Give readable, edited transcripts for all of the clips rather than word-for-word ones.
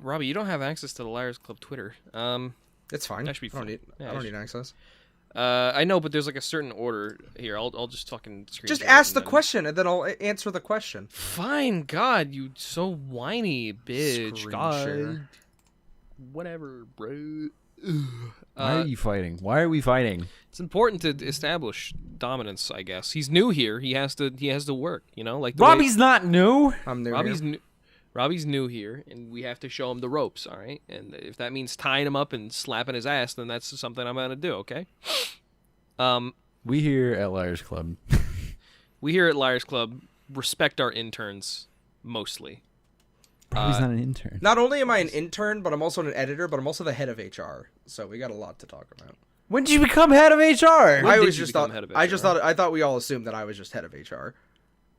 Robbie, you don't have access to the Liars Club Twitter. It's fine. That should be fun. I don't need access. I know, but there's like a certain order here. I'll just fucking screen Just share ask it the and then- question, and then I'll answer the question. Fine, God, you so whiny bitch. Screen God, share. whatever, bro. Why are you fighting? Why are we fighting? It's important to establish dominance, I guess. He's new here. He has to work. You know, like the Robbie's not new. I'm new Robbie's here. new. Robbie's new here, and we have to show him the ropes, all right? And if that means tying him up and slapping his ass, then that's something I'm gonna do, okay? We here at Liars Club. We here at Liars Club respect our interns mostly. Robbie's not an intern. Not only am I an intern, but I'm also an editor, but I'm also the head of HR. So we got a lot to talk about. When did you become head of HR? When did you become head of HR? I thought we all assumed that I was just head of HR.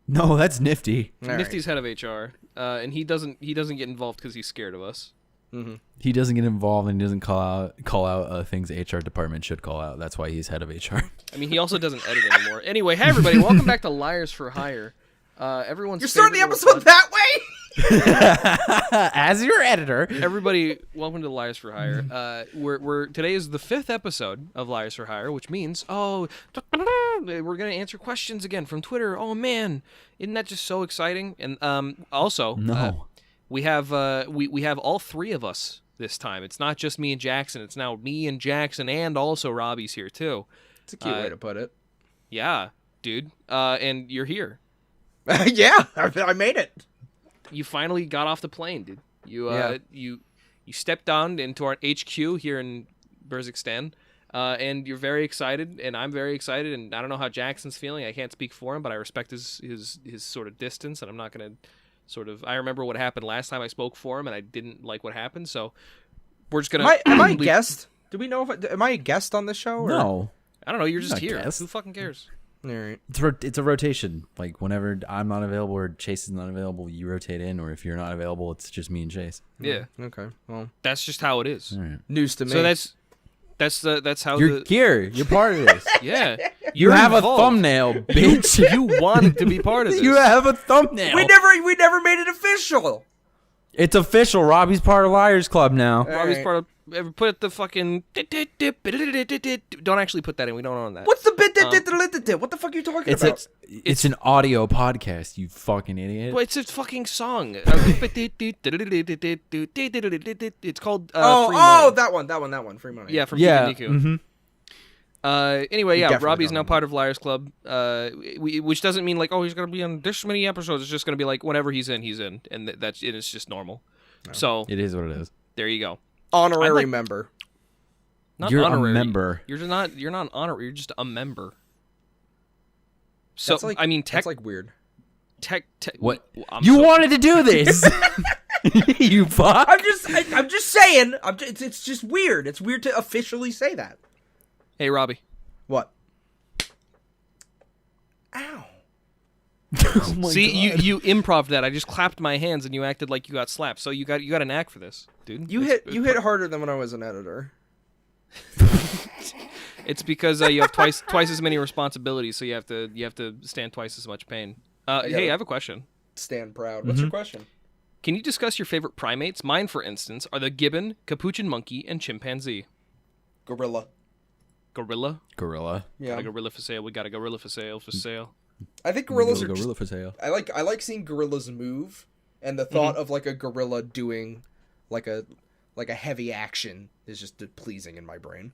No, that's nifty. All right. Nifty's head of HR, and he doesn't get involved because he's scared of us. Mm-hmm. He doesn't get involved and he doesn't call out things the HR department should call out. That's why he's head of HR. I mean, he also doesn't edit anymore. Anyway, hey everybody, welcome back to Liars for Hire. Everyone's You're starting the favorite episode little that way? As your editor. Everybody, welcome to Liars for Hire. We're today is the 5th episode of Liars for Hire, which means we're gonna answer questions again from Twitter. Oh man, isn't that just so exciting? And also, No. we have we have all three of us this time. It's not just me and Jackson. It's now me and Jackson, and also Robbie's here too. It's a cute way to put it. Yeah, dude. And you're here. Yeah, I made it. You finally got off the plane, dude. You Yeah. you stepped down into our HQ here in Berzikstan, and you're very excited, and I'm very excited, and I don't know how Jackson's feeling. I can't speak for him, but I respect his sort of distance, and I'm not gonna sort of. I remember what happened last time I spoke for him, and I didn't like what happened, so we're just gonna. Am I a guest? Do we know if am I a guest on this show? Or? No. I don't know. You're just Not here. guest. Who fucking cares? All right. It's a rotation. Like whenever I'm not available or Chase is not available, you rotate in, or if you're not available, it's just me and Chase. Yeah, Okay. Well, that's just how it is. All right. news to me. So that's how You're here. You're part of this. yeah. You You're have involved. a thumbnail, bitch. You wanted to be part of this. You have a thumbnail. we never made it official. It's official. Robbie's part of Liars Club now. Robbie's Alright. part of. Put the fucking. Don't actually put that in. We don't own that. What's the bit? What the fuck are you talking It's about? it's an audio podcast. You fucking idiot. Well, it's a fucking song. It's called. Free Money. that one. Free money. Yeah, from Yeah. Niku. Mm-hmm. Anyway, yeah, Definitely Robbie's don't now know. part of Liars Club. Which doesn't mean like, oh, he's gonna be on this many episodes. It's just gonna be like, whenever he's in, and it's just normal. So It is what it is. there you go. Honorary I'd like- member. Not You're honorary. a member. You're not an honorary. You're just a member. So That's like, I mean, that's like weird. What? I'm You so- wanted to do this. You fuck. I'm just saying. It's just weird. It's weird to officially say that. Hey, Robbie. What? Ow. Oh my See, God. you improv that. I just clapped my hands and you acted like you got slapped. So you got an act for this, dude. You hit harder than when I was an editor. It's because you have twice as many responsibilities, so you have to stand twice as much pain. Hey, I have a question. Stand proud. What's your question? Can you discuss your favorite primates? Mine, for instance, are the gibbon, capuchin monkey, and chimpanzee. Gorilla. Gorilla? Gorilla. Got Yeah. a gorilla for sale. We got a gorilla for sale. I think gorillas are. Gorilla for sale. I like seeing gorillas move, and the thought of like a gorilla doing like a heavy action is just pleasing in my brain.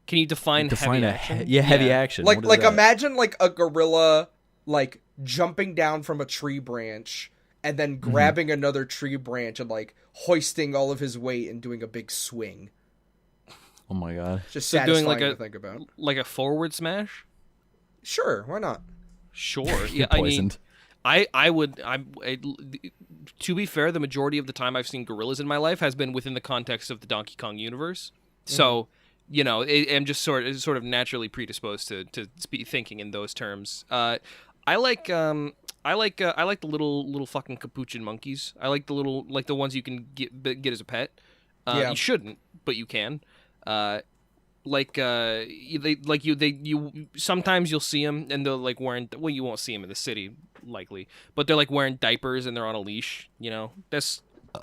Can you define heavy action? heavy action. Like What is that? imagine like a gorilla like jumping down from a tree branch and then grabbing another tree branch and like hoisting all of his weight and doing a big swing. Oh my God. Just So satisfying doing like to think about. Like a forward smash? Sure, why not? Sure. Yeah, Poisoned. I would. To be fair, the majority of the time I've seen gorillas in my life has been within the context of the Donkey Kong universe. So, I'm just sort of naturally predisposed to thinking in those terms. I like the little fucking capuchin monkeys. I like the ones you can get as a pet. Yeah. You shouldn't, but you can. Sometimes you'll see them and they're like wearing. Well, you won't see them in the city likely, but they're like wearing diapers and they're on a leash. That's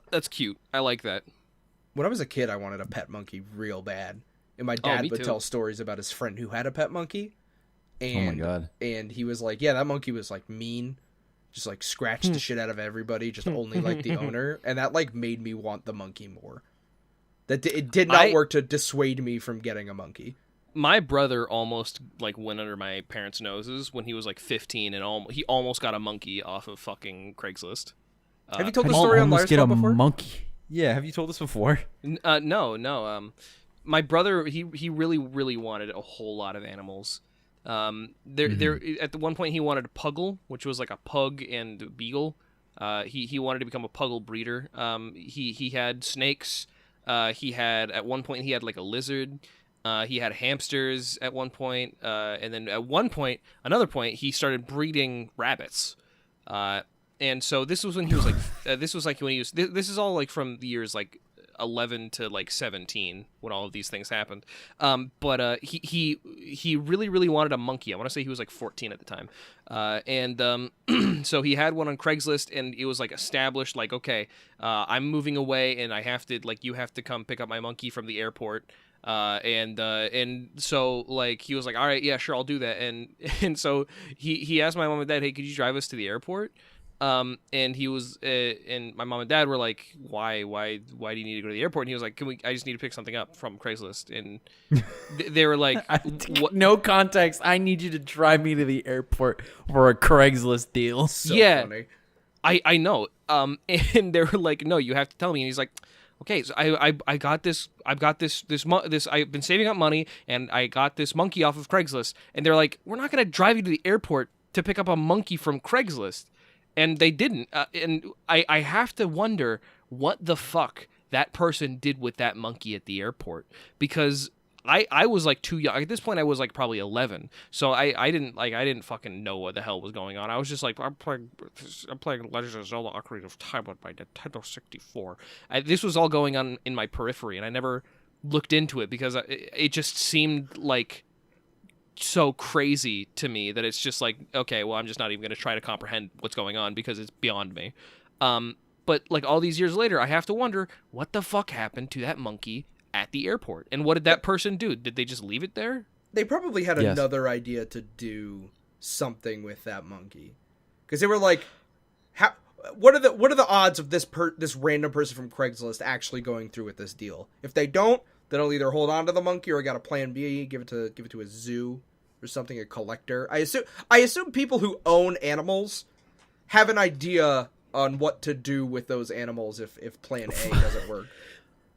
That's cute. I like that. When I was a kid, I wanted a pet monkey real bad. And my dad would tell stories about his friend who had a pet monkey. And, oh my God. And he was like, yeah, that monkey was like mean. Just like scratched the shit out of everybody. Just only like the owner. And that like made me want the monkey more. That it did not work to dissuade me from getting a monkey. My brother almost like went under my parents' noses when he was like 15, and he almost got a monkey off of fucking Craigslist. Have you told the story on Liars4Hire before? Monkey. Yeah, have you told this before? No. My brother, he really, really wanted a whole lot of animals. There at the one point he wanted a puggle, which was like a pug and beagle. He wanted to become a puggle breeder. He had snakes. At one point he had like a lizard. He had hamsters at one point, and then at another point, he started breeding rabbits. And so this was when he was like, this is all like from the years like 11 to like 17 when all of these things happened. But he really, really wanted a monkey. I want to say he was like 14 at the time. So he had one on Craigslist, and it was like established, like, okay, I'm moving away, and you have to come pick up my monkey from the airport. And so like he was like, all right, yeah, sure, I'll do that. And so he asked my mom and dad, hey, could you drive us to the airport? And he was, and my mom and dad were like, why do you need to go to the airport? And he was like, I just need to pick something up from Craigslist. And they were like, what? No context. I need you to drive me to the airport for a Craigslist deal. So yeah, funny. I know. And they were like, no, you have to tell me. And he's like, okay, so I got this. I've been saving up money, and I got this monkey off of Craigslist. And they're like, we're not gonna drive you to the airport to pick up a monkey from Craigslist. And they didn't. And I have to wonder what the fuck that person did with that monkey at the airport, because I was like too young. At this point, I was like probably 11. So I didn't fucking know what the hell was going on. I was just like, I'm playing Legend of Zelda: Ocarina of Time on my Nintendo 64. This was all going on in my periphery, and I never looked into it because it just seemed like so crazy to me that it's just like, okay, well, I'm just not even going to try to comprehend what's going on because it's beyond me. But like all these years later, I have to wonder what the fuck happened to that monkey at the airport, and what did that person do? Did they just leave it there? They probably had another idea to do something with that monkey, because they were like, what are the odds of this random person from Craigslist actually going through with this deal? If they don't, then I'll either hold on to the monkey, or I got a plan B, give it to a zoo or something, a collector. I assume people who own animals have an idea on what to do with those animals if plan A doesn't work.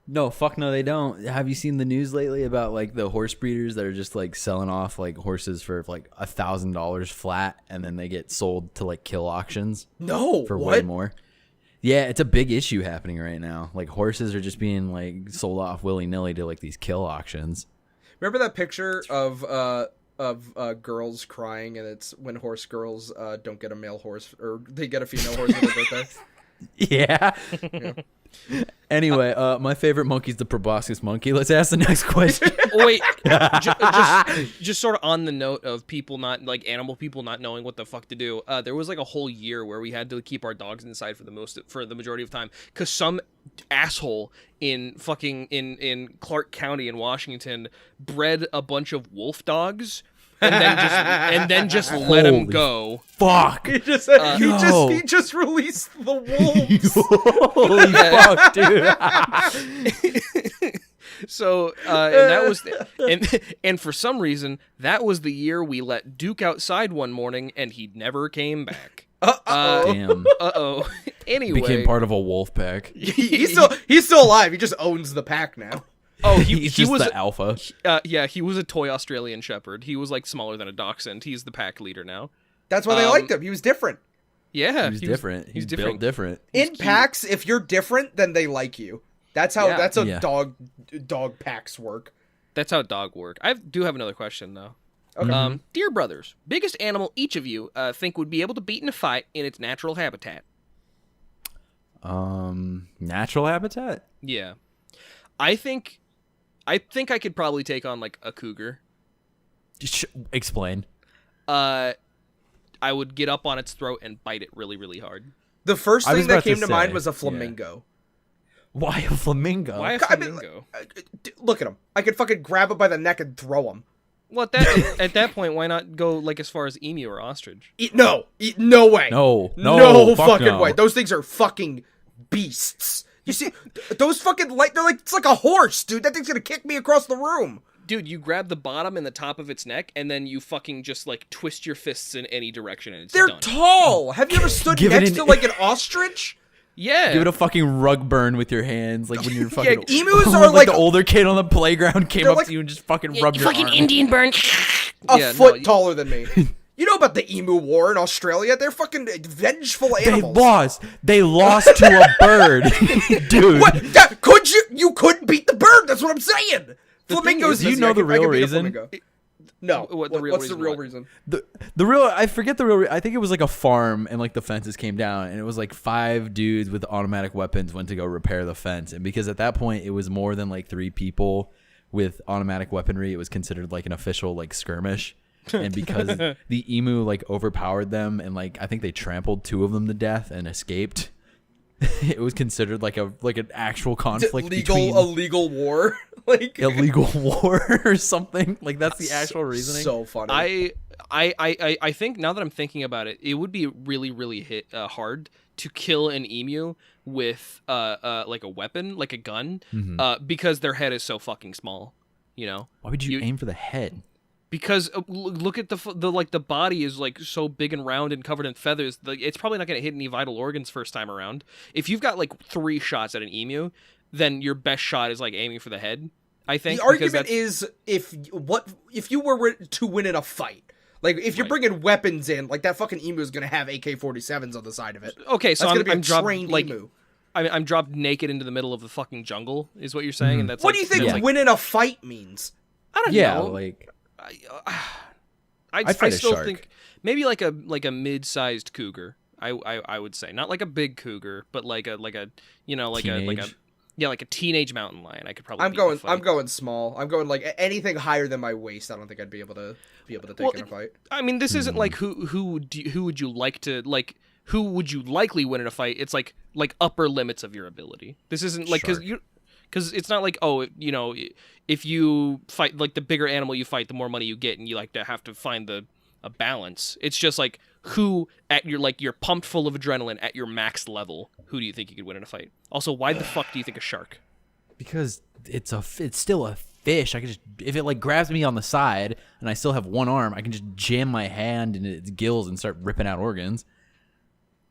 No, fuck no, they don't. Have you seen the news lately about like the horse breeders that are just like selling off like horses for like $1,000 flat, and then they get sold to like kill auctions? No, for what? way more. Yeah, it's a big issue happening right now. Like horses are just being like sold off willy-nilly to like these kill auctions. Remember that picture of girls crying, and it's when horse girls don't get a male horse, or they get a female horse for their birthday? Yeah. Anyway, my favorite monkey is the proboscis monkey. Let's ask the next question. Wait, just sort of on the note of people not, like animal people not knowing what the fuck to do. There was like a whole year where we had to keep our dogs inside for the majority of time, because some asshole in Clark County in Washington bred a bunch of wolf dogs. And then just let him go. Fuck! He just released the wolves. Holy fuck, dude! So and that was and for some reason that was the year we let Duke outside one morning, and he never came back. Damn. Anyway, became part of a wolf pack. He's still alive. He just owns the pack now. Oh, he was was the alpha. Yeah, he was a toy Australian Shepherd. He was like smaller than a dachshund. He's the pack leader now. That's why they liked him. He was different. Yeah, he was different. He's built different. In packs, if you're different, then they like you. That's how dog packs work. That's how dog work. I do have another question though. Okay. Dear brothers, biggest animal each of you think would be able to beat in a fight in its natural habitat? Natural habitat? Yeah, I think I could probably take on like a cougar. Explain. I would get up on its throat and bite it really, really hard. The first thing that came to mind was a flamingo. Why a flamingo? Why a I mean, flamingo? look at him. I could fucking grab it by the neck and throw him. Well, at that point, why not go like as far as emu or ostrich? No way. No, fuck fucking no. way. Those things are fucking beasts. You see, those fucking they're like, it's like a horse, dude. That thing's gonna kick me across the room. Dude, you grab the bottom and the top of its neck, and then you fucking just like twist your fists in any direction, and it's They're done. tall. Have you ever stood Give it next an- to like an ostrich? Yeah. Give it a fucking rug burn with your hands, like when you're fucking. emus when, are like- the older kid on the playground came They're up like- to you and just fucking rubbed your arm. Indian burn. A foot taller than me. You know about the emu war in Australia? They're fucking vengeful They animals. lost. They lost to a bird, dude. What? You couldn't beat the bird. That's what I'm saying. Flamingos. do you easy. know I the can real beat a reason? flamingo. No. What's the real reason? The real, I forget the real. I think it was like a farm, and like the fences came down, and it was like 5 dudes with automatic weapons went to go repair the fence, and because at that point it was more than like 3 people with automatic weaponry, it was considered like an official like skirmish. And because the emu like overpowered them, and like I think they trampled 2 of them to death and escaped, it was considered like an actual conflict between a legal war. Like illegal war or something. Like that's the actual reasoning. So funny. I think now that I'm thinking about it, it would be really hard to kill an emu with like a weapon, like a gun, because their head is so fucking small. You know. Why would you aim for the head? Because look at the body is like so big and round and covered in feathers. It's probably not going to hit any vital organs first time around. If you've got like 3 shots at an emu, then your best shot is like aiming for the head. I think the argument is if you were to win in a fight, like if you're bringing weapons in, like that fucking emu is going to have AK-47s on the side of it. Okay, so I'm dropped trained like emu. I'm dropped naked into the middle of the fucking jungle, is what you're saying, and that's What like, do you think that's, like, winning a fight means? I don't Yeah, know. like I fight a still shark. think maybe like a mid-sized cougar. I would say not like a big cougar, but like a you know like Teenage. like a teenage mountain lion. I could probably. I'm going small. I'm going like anything higher than my waist. I don't think I'd be able to take in a fight. I mean, this isn't like who would you like to like. Who would you likely win in a fight? It's like upper limits of your ability. This isn't like because it's not like, oh, you know, if you fight like the bigger animal you fight, the more money you get, and you like to have to find a balance. It's just like who at your like you're pumped full of adrenaline at your max level. Who do you think you could win in a fight? Also, why the fuck do you think a shark? because it's still a fish. I can just, if it like grabs me on the side and I still have one arm, I can just jam my hand into its gills and start ripping out organs.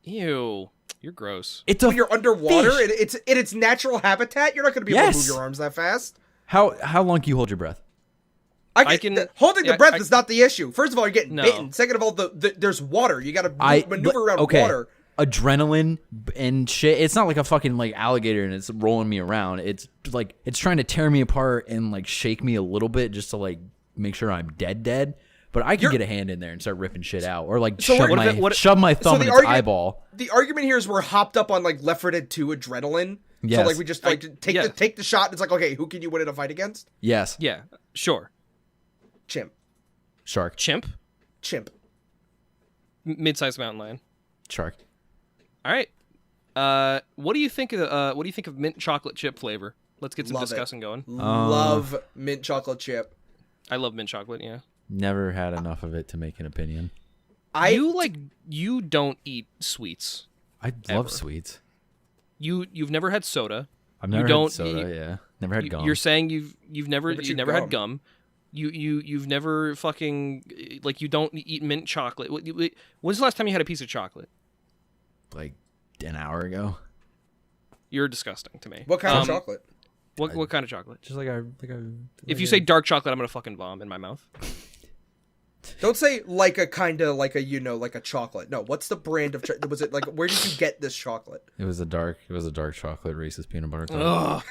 Ew, you're gross. It's a When you're underwater, fish. it's in its natural habitat. You're not going to be able to move your arms that fast. How long can you hold your breath? Holding the breath is not the issue. First of all, you're getting No. bitten. Second of all, there's water. You got to maneuver around water. Adrenaline and shit. It's not like a fucking like alligator and it's rolling me around. It's like it's trying to tear me apart and like shake me a little bit just to like make sure I'm dead. But I can get a hand in there and start ripping shit out, or like shove my thumb in its eyeball. The argument here is we're hopped up on like Left 4 Dead 2 adrenaline. Yes. So like we just like take the shot. And it's like, okay, who can you win in a fight against? Yes. Yeah, sure. Chimp. Shark. Chimp, mid-sized mountain lion. Shark. All right. What do you think of mint chocolate chip flavor? Let's get some discussing going. Love mint chocolate chip. I love mint chocolate. Yeah. Never had enough of it to make an opinion. You don't eat sweets. I love sweets. You've never had soda. I've never had soda. Yeah. Never had gum. You're saying you've never had gum. You've never fucking like you don't eat mint chocolate. When's the last time you had a piece of chocolate? Like an hour ago. You're disgusting to me. What kind of chocolate? What kind of chocolate? Just like a. If you say dark chocolate, I'm gonna fucking vom in my mouth. Don't say like a kind of like a like a chocolate. No, what's the brand of was it like? Where did you get this chocolate? It was a dark chocolate Reese's peanut butter cup.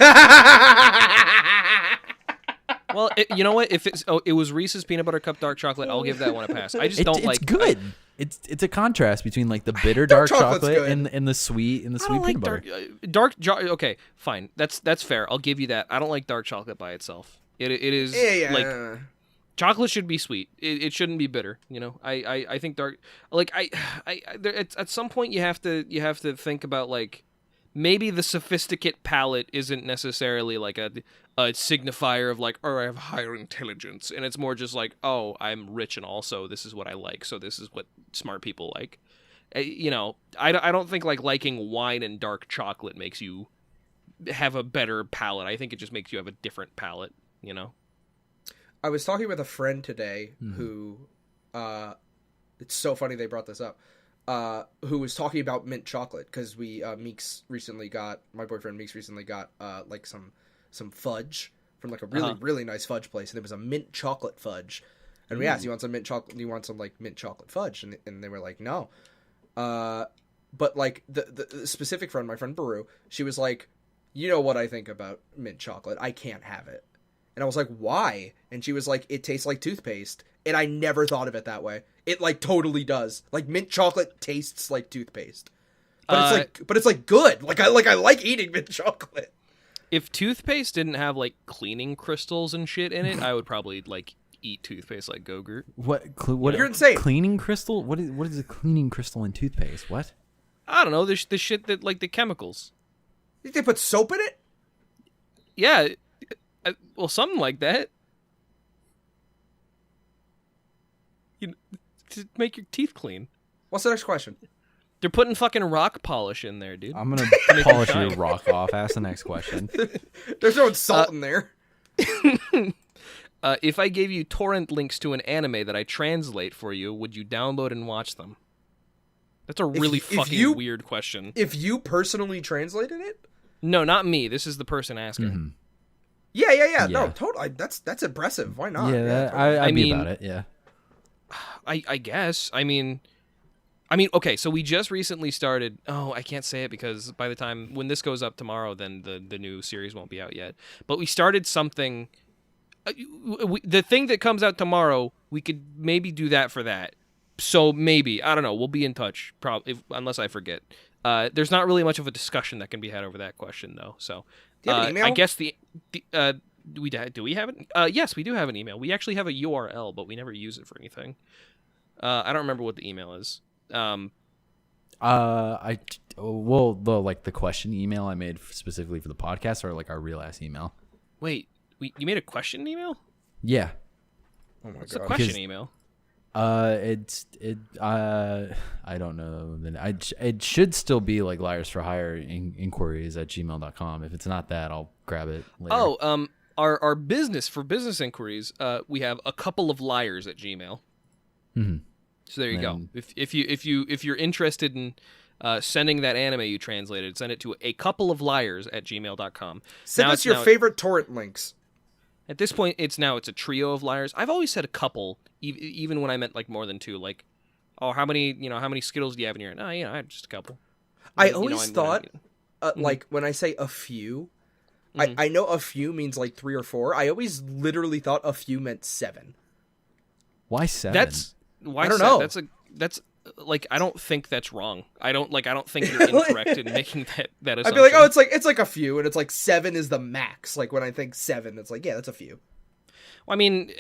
Well, you know what? If it was Reese's peanut butter cup dark chocolate, I'll give that one a pass. I just don't like. It's good. It's a contrast between like the bitter dark chocolate and the sweet peanut butter. Okay, fine. That's fair. I'll give you that. I don't like dark chocolate by itself. It is like chocolate should be sweet. It shouldn't be bitter. You know. I think dark at some point you have to think about like maybe the sophisticate palate isn't necessarily like a signifier of like, oh, I have higher intelligence, and it's more just like, oh, I'm rich and also this is what I like, so this is what smart people like. You know, I don't think like liking wine and dark chocolate makes you have a better palate. I think it just makes you have a different palate, you know? I was talking with a friend today who, it's so funny they brought this up, who was talking about mint chocolate, because my boyfriend Meeks recently got, like some fudge from like a really, really nice fudge place, and there was a mint chocolate fudge. And we asked, you want some mint chocolate? Do you want some like mint chocolate fudge? And they were like, no. But like the specific friend, my friend Baru, she was like, you know what I think about mint chocolate? I can't have it. And I was like, why? And she was like, it tastes like toothpaste. And I never thought of it that way. It like totally does. Like mint chocolate tastes like toothpaste. But it's like good. Like I like eating mint chocolate. If toothpaste didn't have like cleaning crystals and shit in it, I would probably like eat toothpaste like Go-Gurt. What? You're insane. Cleaning crystal? What is a cleaning crystal in toothpaste? What? I don't know. There's the shit that like the chemicals. Did they put soap in it? Yeah. Well, something like that. To make your teeth clelean. What's the next question? They're putting fucking rock polish in there, dude. I'm gonna polish your rock off. Ask the next question. They're throwing salt in there. If I gave you torrent links to an anime that I translate for you, would you download and watch them? That's a really fucking weird question. If you personally translated it? No, not me. This is the person asking. Mm-hmm. Yeah. No, totally. That's impressive. Why not? Yeah, totally. I'd be about it. Yeah. I guess. I mean, okay, so we just recently started. Oh, I can't say it because by the time when this goes up tomorrow, then the new series won't be out yet. But we started something. The thing that comes out tomorrow, we could maybe do that for that. So maybe, I don't know. We'll be in touch, probably, unless I forget. There's not really much of a discussion that can be had over that question, though. So do you have an email? I guess do we have it? Yes, we do have an email. We actually have a URL, but we never use it for anything. I don't remember what the email is. The question email I made specifically for the podcast, or like our real ass email. Wait, you made a question email? Yeah. Oh my What's god. the question email? I don't know. It should still be like Liars4Hire inquiries at gmail.com. If it's not that, I'll grab it later. Oh, our business for business inquiries, we have a couple of liars at Gmail. Mm-hmm. So there you go. If you're interested in sending that anime you translated, send it to a couple of liars at gmail.com. Send us your favorite torrent links. At this point, it's a trio of liars. I've always said a couple, even when I meant like more than two. Like, oh, how many Skittles do you have in your? No, I have just a couple. I always thought, like when I say a few, I know a few means like 3 or 4. I always literally thought a few meant 7. Why 7? I don't know. That's like, I don't think that's wrong. I don't think you're incorrect in making that assumption. I'd be like, oh, it's like a few, and it's like 7 is the max. Like when I think 7, it's like, yeah, that's a few. Well, I mean,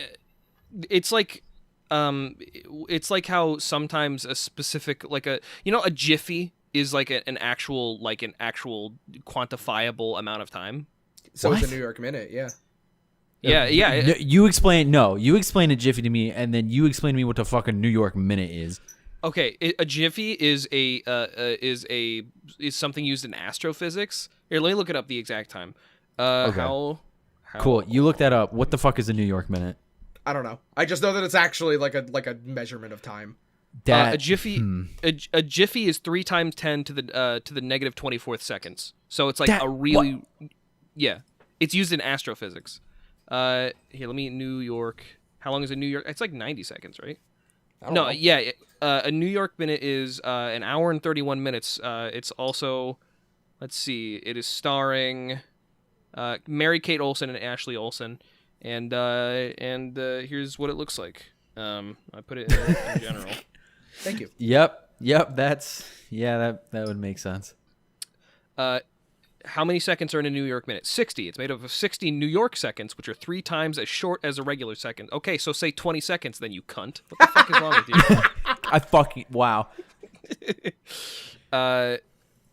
it's like how sometimes a specific, like a jiffy is like an actual quantifiable amount of time. So it's a New York minute, yeah. Yeah. You explain a jiffy to me, and then you explain to me what the fucking New York minute is. Okay, a jiffy is something used in astrophysics. Here, let me look it up the exact time. Okay. How Cool. You look that up. What the fuck is a New York minute? I don't know. I just know that it's actually like a measurement of time. A jiffy a jiffy is 3 times 10 to the negative 24th seconds. So it's like yeah. It's used in astrophysics. Here, let me New York. How long is a New York? It's like 90 seconds, right? No, yeah. A New York minute is an hour and 31 minutes. It's also, let's see, it is starring Mary-Kate Olsen and Ashley Olsen, and here's what it looks like. I put it in general. Thank you. Yep. That would make sense. How many seconds are in a New York minute? 60. It's made up of 60 New York seconds, which are 3 times as short as a regular second. Okay, so say 20 seconds, then you cunt. What the fuck is wrong with you? Wow.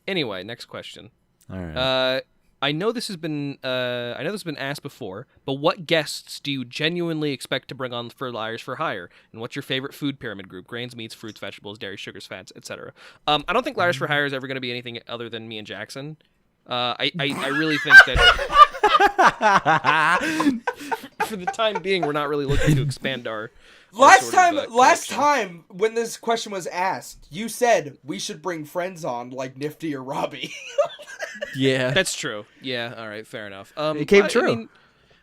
Anyway, next question. All right. I know this has been asked before, but what guests do you genuinely expect to bring on for Liars for Hire? And what's your favorite food pyramid group? Grains, meats, fruits, vegetables, dairy, sugars, fats, etc. I don't think Liars for Hire is ever going to be anything other than me and Jackson. I really think that for the time being, we're not really looking to expand our Last collection. time when this question was asked, you said we should bring friends on like Nifty or Robbie. Yeah. That's true. Yeah. All right. Fair enough. It came true.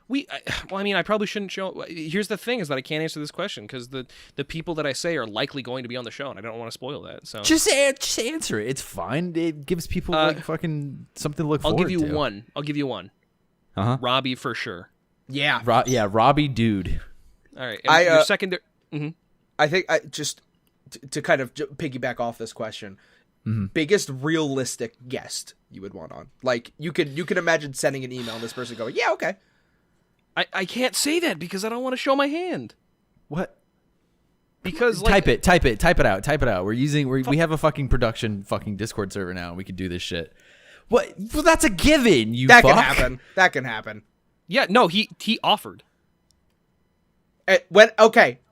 I mean, I probably shouldn't show. Here's the thing: is that I can't answer this question because the people that I say are likely going to be on the show, and I don't want to spoil that. So just answer it. It's fine. It gives people like fucking something to look I'll forward give you to. one. I'll give you one. Robbie for sure. Yeah. Robbie, dude. All right. And your second. I think just to kind of piggyback off this question, biggest realistic guest you would want on. Like you could imagine sending an email and this person going, yeah, okay. I can't say that because I don't want to show my hand. What? Because type it out. We have a fucking production fucking Discord server now, and we can do this shit. What? Well, that's a given. That can happen. Yeah. No. He offered.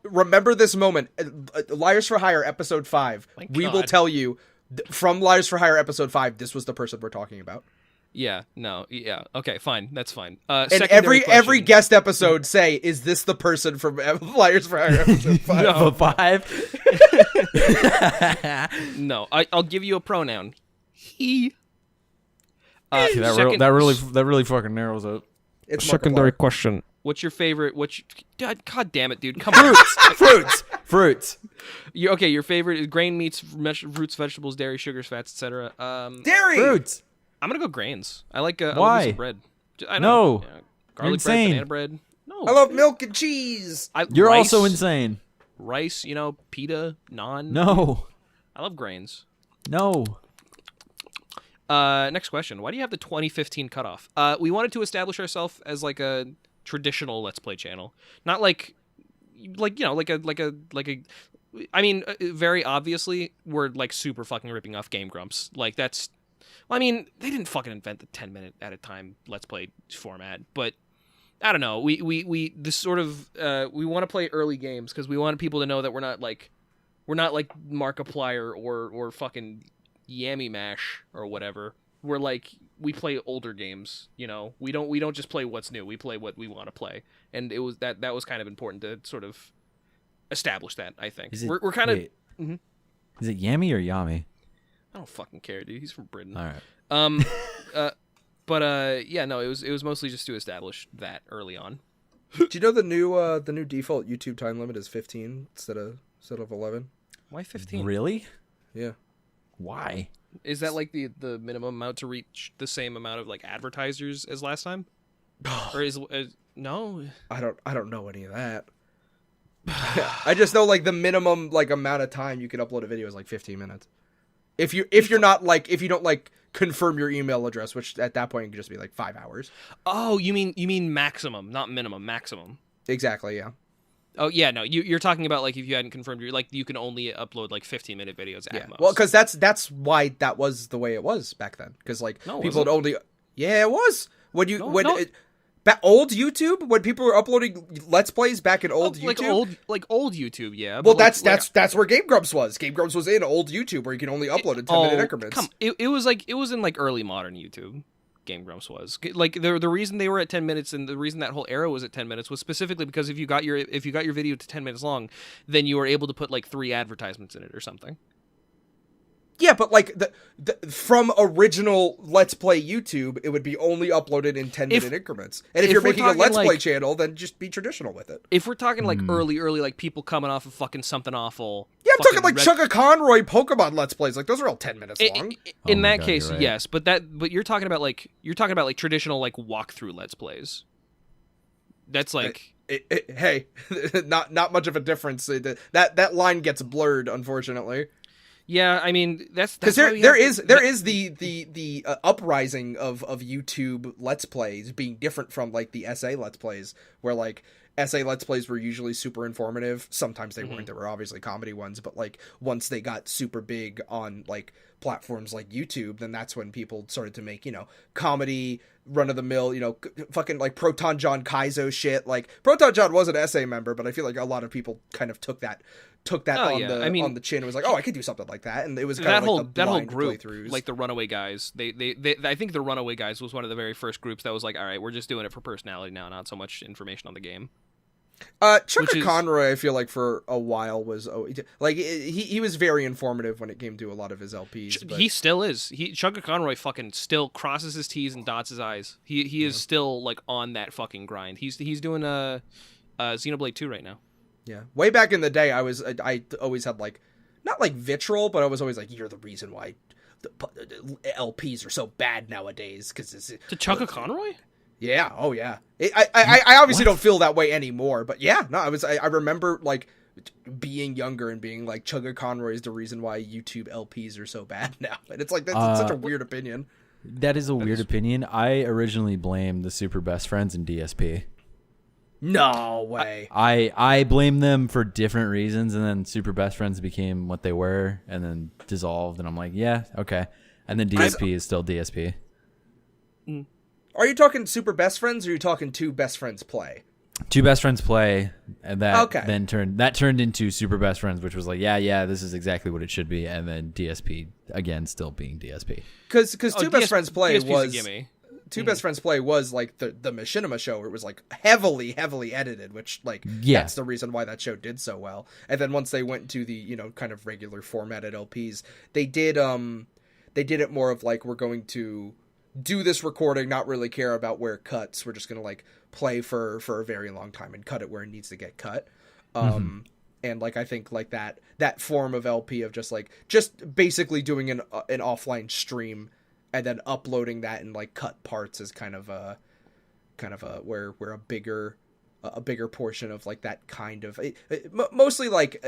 Remember this moment. Liars for Hire episode 5. We will tell you from Liars for Hire episode 5. This was the person we're talking about. Yeah. No. Yeah. Okay. Fine. That's fine. And every guest episode say, "Is this the person from Liars for Hire episode 5?" No, 5. No. I'll give you a pronoun. He. That really fucking narrows it. It's secondary Markiplier. question. What's your favorite? God damn it, dude! Come on. Fruits. Your favorite is grain, meats, fruits, vegetables, dairy, sugars, fats, etc. Dairy. Fruits. I'm gonna go grains. I like Why? bread. No. I know. Yeah, You're garlic insane. bread, banana bread. No, I love milk and cheese. You're rice, also insane. Rice, pita, naan. No. I love grains. No. Next question. Why do you have the 2015 cutoff? We wanted to establish ourselves as like a traditional Let's Play channel, not I mean, very obviously, we're like super fucking ripping off Game Grumps. Like that's, I mean, they didn't fucking invent the 10-minute at a time Let's Play format, but I don't know. We want to play early games because we want people to know that we're not like Markiplier or fucking Yammy Mash or whatever. We're like, we play older games, We don't just play what's new. We play what we want to play, and it was that was kind of important to sort of establish that. I think we're kind of. Mm-hmm. Is it Yammy or Yami? I don't fucking care, dude. He's from Britain. All right. Yeah, no, it was mostly just to establish that early on. Do you know the new default YouTube time limit is 15 instead of 11? Why 15? Really? Yeah. Why? Is that like the minimum amount to reach the same amount of like advertisers as last time? Or is no? I don't know any of that. I just know like the minimum like amount of time you can upload a video is like 15 minutes. If you don't like confirm your email address, which at that point it could just be like 5 hours. Oh, you mean maximum, not minimum, maximum. Exactly, yeah. Oh yeah, no, you're talking about like if you hadn't confirmed you can only upload like 15-minute videos at most. Well, because that's why that was the way it was back then. Because like people would only it was old YouTube when people were uploading Let's Plays back in old YouTube. Old YouTube, yeah. Well, that's where Game Grumps was. Game Grumps was in old YouTube where you can only upload in 10-minute increments. It was in like early modern YouTube. Game Grumps was like the reason they were at 10 minutes and the reason that whole era was at 10 minutes was specifically because if you got your video to 10 minutes long, then you were able to put like 3 advertisements in it or something. Yeah, but like the from original Let's Play YouTube, it would be only uploaded in 10-minute increments. And if you're making a Let's Play channel, then just be traditional with it. If we're talking like early like people coming off of fucking Something Awful. Yeah, I'm talking like Chugga Conroy Pokemon Let's Plays. Like those are all 10 minutes long. In that case, right. Yes, but you're talking about like traditional like walkthrough Let's Plays. That's like hey, not much of a difference. That line gets blurred, unfortunately. Yeah, I mean that's because there is the uprising of YouTube Let's Plays being different from like the SA Let's Plays, where like SA Let's Plays were usually super informative. Sometimes they weren't. There were obviously comedy ones, but like once they got super big on like platforms like YouTube, then that's when people started to make, comedy, run of the mill, fucking like Proton John Kaizo shit. Like Proton John was an SA member, but I feel like a lot of people kind of took that on the chin and was like, oh, I could do something like that. And it was kind of like that whole group, playthroughs. like the Runaway Guys. They I think the Runaway Guys was one of the very first groups that was like, all right, we're just doing it for personality now, not so much information on the game. Chucker Conroy, I feel like for a while was like he was very informative when it came to a lot of his LPs. But... He still is. Chucker Conroy fucking still crosses his T's and dots his I's. He is still like on that fucking grind. He's doing Xenoblade 2 right now. Yeah, way back in the day, I always had like not like vitriol, but I was always like, you're the reason why the LPs are so bad nowadays because it's to Chucker Conroy. Yeah. Oh, yeah. I obviously don't feel that way anymore, but yeah. No, I remember like being younger and being like Chugga Conroy is the reason why YouTube LPs are so bad now, and it's like that's such a weird opinion. That is a weird opinion. I originally blamed the Super Best Friends in DSP. No way. I blame them for different reasons, and then Super Best Friends became what they were, and then dissolved, and I'm like, yeah, okay. And then DSP is still DSP. Are you talking Super Best Friends, or are you talking Two Best Friends Play? Two Best Friends Play, and that then turned into Super Best Friends, which was like, yeah, this is exactly what it should be, and then DSP again, still being DSP. Because Two Best Friends Play DSP's was a gimme. Two Best Friends Play was like the Machinima show, where it was like heavily edited, which like that's the reason why that show did so well. And then once they went to the kind of regular formatted LPs, they did it more of like, we're going to do this recording, not really care about where it cuts. We're just gonna like play for a very long time and cut it where it needs to get cut. And like I think like that form of LP of just basically doing an offline stream and then uploading that in like cut parts is kind of a where a bigger portion of like that kind of mostly like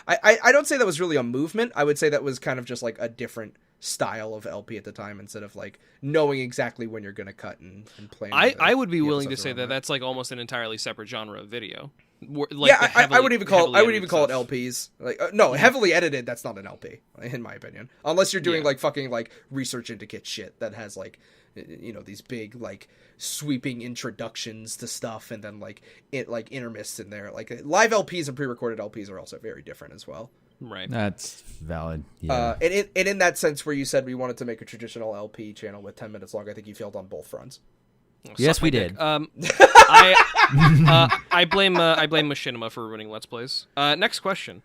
I don't say that was really a movement. I would say that was kind of just like a different style of LP at the time, instead of like knowing exactly when you're going to cut and play. I would be willing to say that that's like almost an entirely separate genre of video. Like yeah, I would even call it LPs. Like heavily edited. That's not an LP, in my opinion, unless you're doing like fucking like research into kit shit that has like these big like sweeping introductions to stuff and then like intermists in there. Like live LPs and pre-recorded LPs are also very different as well. Right. That's valid. Yeah. And in that sense where you said we wanted to make a traditional LP channel with 10 minutes long, I think you failed on both fronts. Yes, we did. I blame Machinima for ruining Let's Plays. Next question.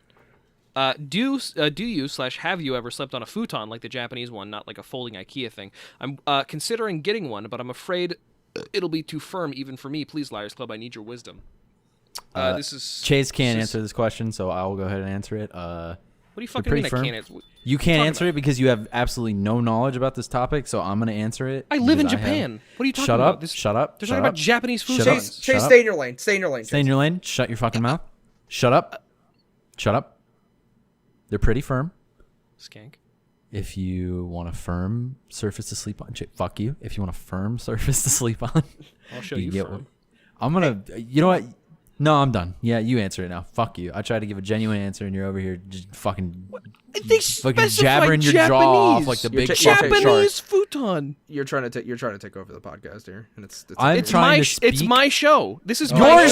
Do you / have you ever slept on a futon like the Japanese one, not like a folding IKEA thing? I'm considering getting one, but I'm afraid it'll be too firm even for me. Please, Liars Club, I need your wisdom. Chase can't answer this question, so I will go ahead and answer it. What do you fucking mean firm. I can't answer? You can't answer it because you have absolutely no knowledge about this topic, so I'm going to answer it. I live in Japan. What are you talking about? Shut up. They're talking about Japanese food. Chase, stay in your lane. Stay in your lane. Stay in your lane. Shut your fucking mouth. Shut up. Shut up. They're pretty firm. Skank. If you want a firm surface to sleep on, fuck you. If you want a firm surface to sleep on, I'll show you firm. I'm going to, you know what? No, I'm done. Yeah, you answer it now. Fuck you. I tried to give a genuine answer, and you're over here just fucking jabbering your jaw off like the big Japanese futon. You're trying to take over the podcast here, and it's my show. This is your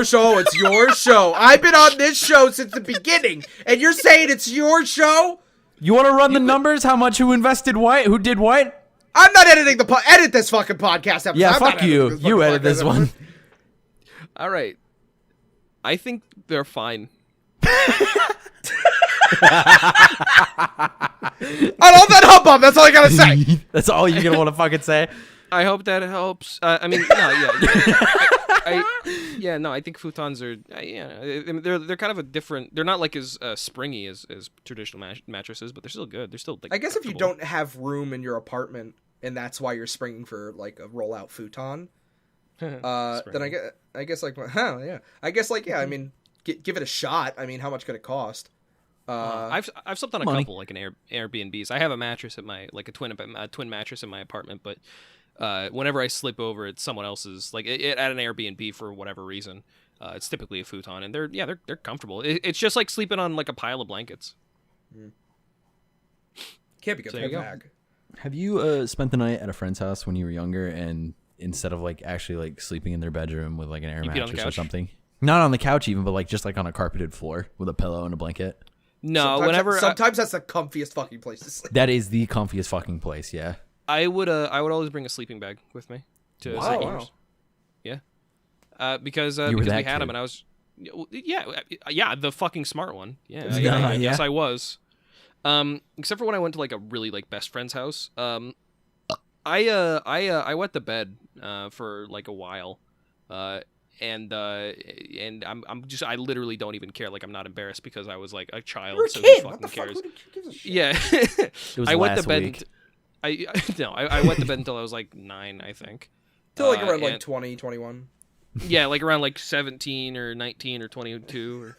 show. It's your show. I've been on this show since the beginning, and you're saying it's your show. You want to run the numbers? How much? Who invested? What? Who did what? I'm not editing edit this fucking podcast episode. Yeah, fuck you. You edit this one. All right. I think they're fine. On all that hubbub, that's all I gotta say. That's all you're gonna want to fucking say. I hope that helps. I mean, no, I think futons are, they're kind of a different. They're not like as springy as traditional mattresses, but they're still good. They're still like. I guess if you don't have room in your apartment, and that's why you're springing for like a rollout futon. Then I guess like I mean give it a shot. I mean, how much could it cost? I've slept on a couple like an Airbnbs. I have a mattress at my a twin mattress in my apartment, but whenever I sleep over at someone else's, like at an Airbnb for whatever reason, it's typically a futon, and they're comfortable. It's just like sleeping on like a pile of blankets. Can't be good. So there you go. Bag. Have you spent the night at a friend's house when you were younger, and instead of like actually like sleeping in their bedroom with like an air You peed on the mattress or couch? something, not on the couch even, but like just like on a carpeted floor with a pillow and a blanket? No, Sometimes that's the comfiest fucking place to sleep. That is the comfiest fucking place. Yeah. I would always bring a sleeping bag with me to Wow. sleepovers. Yeah. Because You were we that had them, kid. and I was, yeah, the fucking smart one. Yeah, Yeah, I guess yeah. I was. Except for when I went to like a really like best friend's house. I wet the bed for like a while, and I literally don't even care. Like I'm not embarrassed because I was like a child, You're a so kid. who What fucking the fuck? cares? Who gives a shit? Yeah, It was I wet the last bed. week. I wet the bed until I was like 9, I think. Till like around like and- 20, 21. Yeah, like around like 17 or 19 or 22. Or,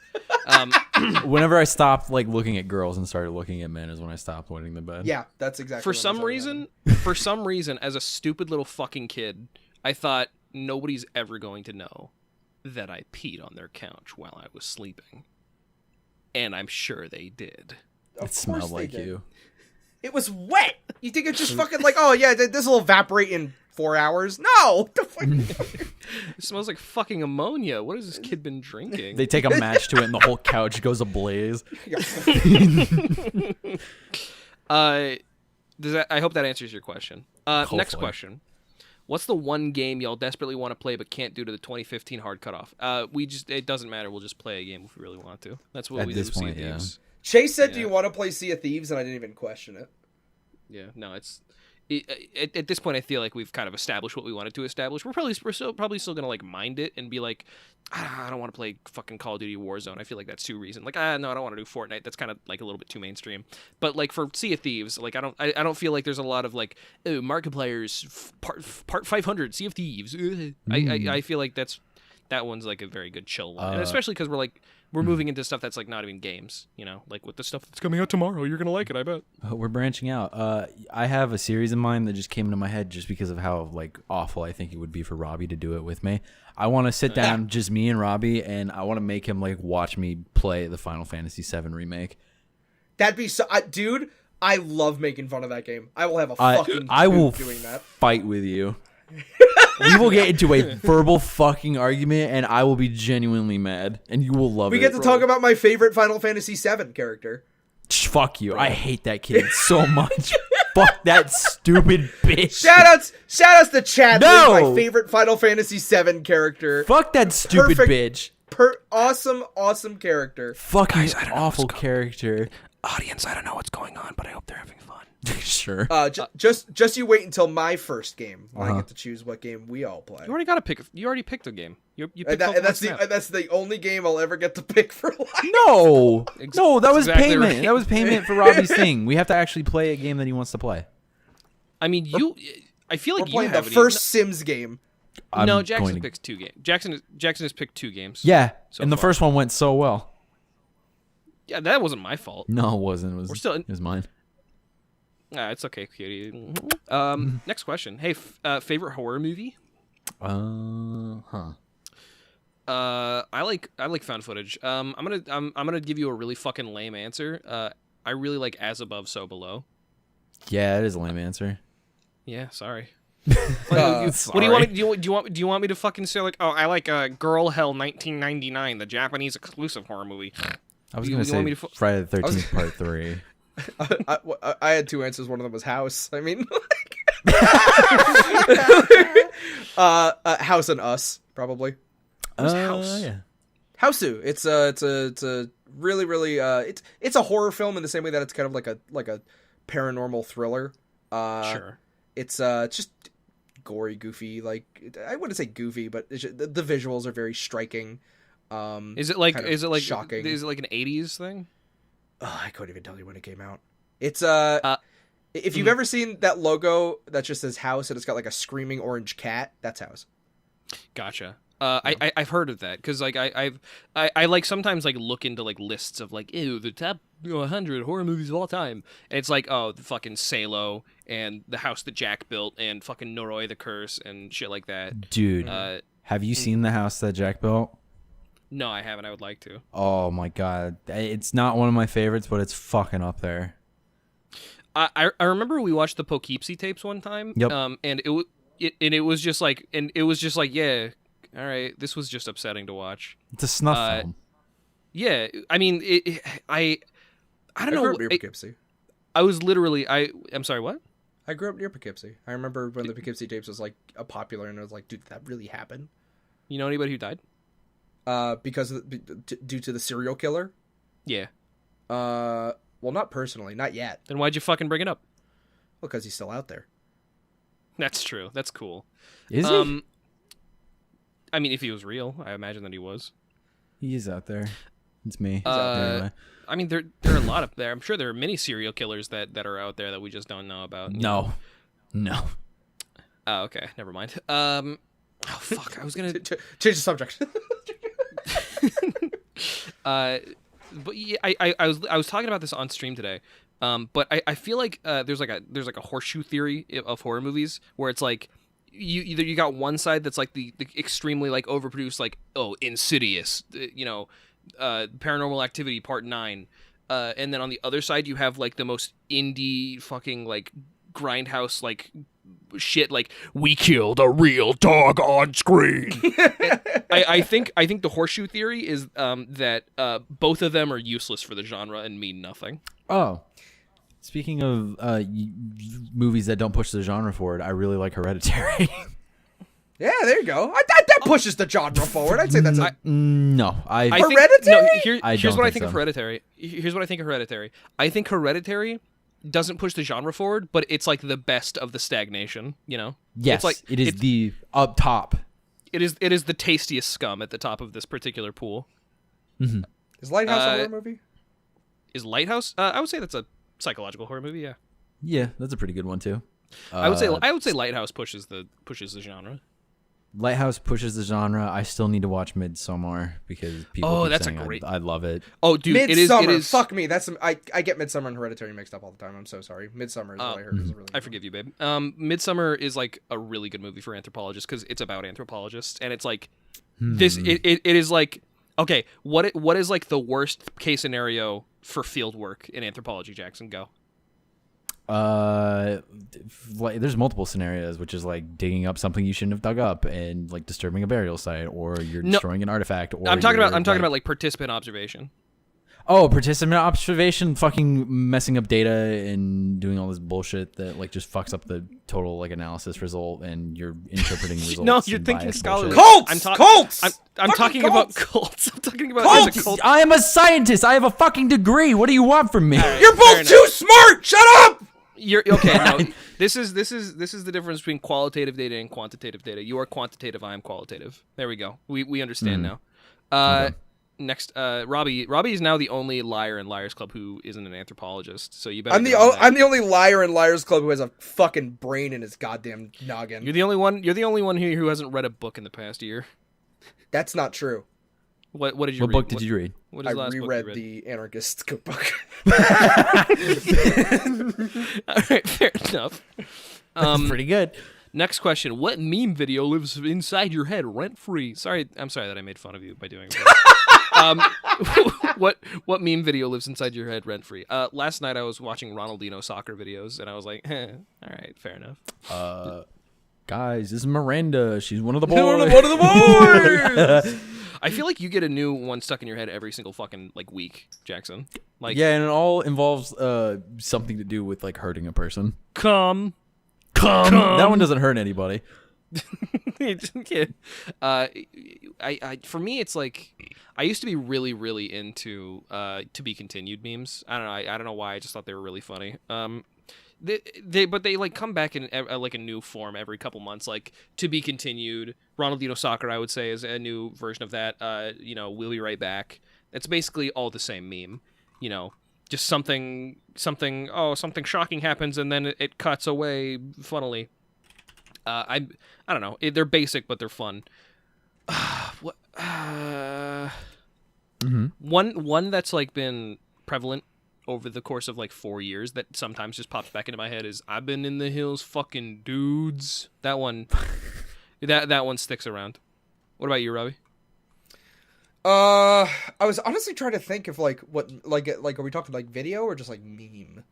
Whenever I stopped like looking at girls and started looking at men is when I stopped wetting the bed. Yeah, that's exactly. for what some I'm saying. reason, as a stupid little fucking kid, I thought nobody's ever going to know that I peed on their couch while I was sleeping. And I'm sure they did. Of It smelled course they like did. you. It was wet. You think it's just fucking like, oh yeah, this will evaporate in 4 hours? No. What the fuck? It smells like fucking ammonia. What has this kid been drinking? They take a match to it and the whole couch goes ablaze. I hope that answers your question. Next Hopefully. question. What's the one game y'all desperately want to play but can't due to the 2015 hard cutoff? It doesn't matter. We'll just play a game if we really want to. That's what At we this do with Sea of point, yeah. Thieves. Chase said, "Do Yeah. you want to play Sea of Thieves?" And I didn't even question it. Yeah, no, at this point I feel like we've kind of established what we wanted to establish. We're probably still gonna like mind it and be like, I don't want to play fucking Call of Duty Warzone. I feel like that's too recent. Like, no, I don't want to do Fortnite. That's kind of like a little bit too mainstream. But like for Sea of Thieves, like I don't feel like there's a lot of like, oh, Markiplier's part 500 Sea of Thieves. I feel like that one's like a very good chill one, and especially because we're moving into stuff that's like not even games, like with the stuff that's coming out tomorrow. You're gonna like it, I bet. We're branching out. I have a series in mind that just came into my head just because of how like awful I think it would be for Robbie to do it with me. I want to sit down, just me and Robbie, and I want to make him like watch me play the Final Fantasy VII remake. That'd be so, dude. I love making fun of that game. I will have a fucking. I will doing that. fight with you. We will get into a verbal fucking argument, and I will be genuinely mad, and you will love it. We get to talk about my favorite Final Fantasy VII character. Fuck you! I hate that kid so much. Fuck that stupid bitch. Shout outs to Chad. No! My favorite Final Fantasy VII character. Fuck that stupid Perfect. bitch. Awesome character. Fucking awful character. Audience, I don't know what's going on, but I hope they're having fun. Sure. Just you wait until my first game when I get to choose what game we all play. You already got to pick. You already picked a game. You picked And Pokemon that's Snap. that's the only game I'll ever get to pick for life. No, no, that was exactly payment. right. That was payment for Robbie's thing. We have to actually play a game that he wants to play. I mean, I feel like We're you playing the haven't first Sims game. No, I'm Jackson going to- picks 2 games. Jackson has picked 2 games. Yeah, so and the far. first one went so well. Yeah, that wasn't my fault. No, it wasn't. It was. We're still in- It was mine. It's okay, cutie. Next question. Hey, favorite horror movie? Huh. I like found footage. I'm gonna give you a really fucking lame answer. I really like As Above, So Below. Yeah, it is a lame answer. Yeah, sorry. What do you want? Do you want me to fucking say like, oh, I like Girl Hell 1999, the Japanese exclusive horror movie? I was You- gonna you want me say to Friday the 13th Part 3. I had 2 answers. One of them was House. I mean, House and Us probably. House? Yeah. Houseu. It's a really it's a horror film in the same way that it's kind of like a paranormal thriller. Sure. It's just gory, goofy. Like I wouldn't say goofy, but the visuals are very striking. Is it like kind of shocking? Is it like an 80s thing? Oh, I couldn't even tell you when it came out. It's if you've ever seen that logo that just says House and it's got like a screaming orange cat, that's House. Gotcha. I've heard of that because like I like sometimes like look into like lists of like ew the top 100 horror movies of all time, and it's like oh the fucking Salo and The House That Jack Built and fucking Noroi the Curse and shit like that. Dude, have you seen The House That Jack Built? No, I haven't. I would like to. Oh my god, it's not one of my favorites, but it's fucking up there. I remember we watched the Poughkeepsie tapes one time. Yep. And it was just like yeah, all right, this was just upsetting to watch. It's a snuff film. Yeah, I mean I don't know. I grew up near Poughkeepsie. I was literally I'm sorry, what? I grew up near Poughkeepsie. I remember when the Poughkeepsie tapes was like a popular, and I was like, dude, did that really happen? You know anybody who died? Because due to the serial killer. Yeah. Well, not personally, not yet. Then why'd you fucking bring it up? Well, because he's still out there. That's true. That's cool. Is he? I mean, if he was real, I imagine that he was. He is out there. It's me. He's out there anyway. I mean, there are a lot of there. I'm sure there are many serial killers that are out there that we just don't know about. No. Oh, okay. Never mind. Oh fuck! I was gonna change the subject. But yeah, I was talking about this on stream today. But I feel like there's like a horseshoe theory of horror movies where it's like you got one side that's like the extremely like overproduced like Insidious, Paranormal Activity Part 9, and then on the other side you have like the most indie fucking like grindhouse like shit like we killed a real dog on screen. I think the horseshoe theory is that both of them are useless for the genre and mean nothing. Oh, speaking of movies that don't push the genre forward, I really like Hereditary. Yeah, there you go. That pushes the genre forward. I'd say that's a... No. Hereditary? Here's what I think of Hereditary. Here's what I think of Hereditary. I think Hereditary doesn't push the genre forward, but it's like the best of the stagnation, you know? Yes, it's like, it is the up top. It is the tastiest scum at the top of this particular pool. Mm-hmm. Is Lighthouse a horror movie? Is Lighthouse? I would say that's a psychological horror movie, yeah. Yeah, that's a pretty good one too. I would say Lighthouse pushes the genre. Lighthouse pushes the genre. I still need to watch Midsommar because people keep saying I love it. Oh, dude, Midsommar. it is. Fuck me. I get Midsommar and Hereditary mixed up all the time. I'm so sorry. Midsommar is what I heard. Is a really I forgive you, babe. Midsommar is like a really good movie for anthropologists because it's about anthropologists, and it's like this. It is like okay, what is like the worst case scenario for field work in anthropology? Jackson, go. There's multiple scenarios, which is like digging up something you shouldn't have dug up, and like disturbing a burial site, or you're destroying an artifact. Or I'm talking about like participant observation. Oh, participant observation, fucking messing up data and doing all this bullshit that like just fucks up the total like analysis result, and you're interpreting results. No, you're thinking scholarly. Cults. I'm talking about cults. I'm talking about cults. A cult. I am a scientist. I have a fucking degree. What do you want from me? Right, you're both too smart. Shut up. You're okay. No, this is the difference between qualitative data and quantitative data. You are quantitative. I am qualitative. There we go. We understand now. Okay. Next, Robbie is now the only liar in Liars Club who isn't an anthropologist. So you better. I'm the only liar in Liars Club who has a fucking brain in his goddamn noggin. You're the only one. You're the only one here who hasn't read a book in the past year. That's not true. What did you read? What book did you read? What is the last reread book the Anarchist Cookbook. All right, fair enough. That's pretty good. Next question: what meme video lives inside your head rent free? I'm sorry that I made fun of you by doing it. What meme video lives inside your head rent free? Last night I was watching Ronaldinho soccer videos, and I was like, all right, fair enough. Guys, this is Miranda. She's one of the boys. One of the boys. I feel like you get a new one stuck in your head every single fucking like week, Jackson. Like yeah, and it all involves something to do with like hurting a person. Come. That one doesn't hurt anybody. For me, it's like I used to be really, really into to be continued memes. I don't know. I don't know why. I just thought they were really funny. They like come back in like a new form every couple months. Like to be continued. Ronaldinho Soccer, I would say, is a new version of that. We'll be right back. It's basically all the same meme. Just something shocking happens and then it cuts away funnily. I don't know. They're basic, but they're fun. What? Mm-hmm. One that's like been prevalent over the course of like 4 years that sometimes just pops back into my head is I've been in the hills fucking dudes. That one that one sticks around. What about you, Robbie? I was honestly trying to think of like what like are we talking like video or just like meme?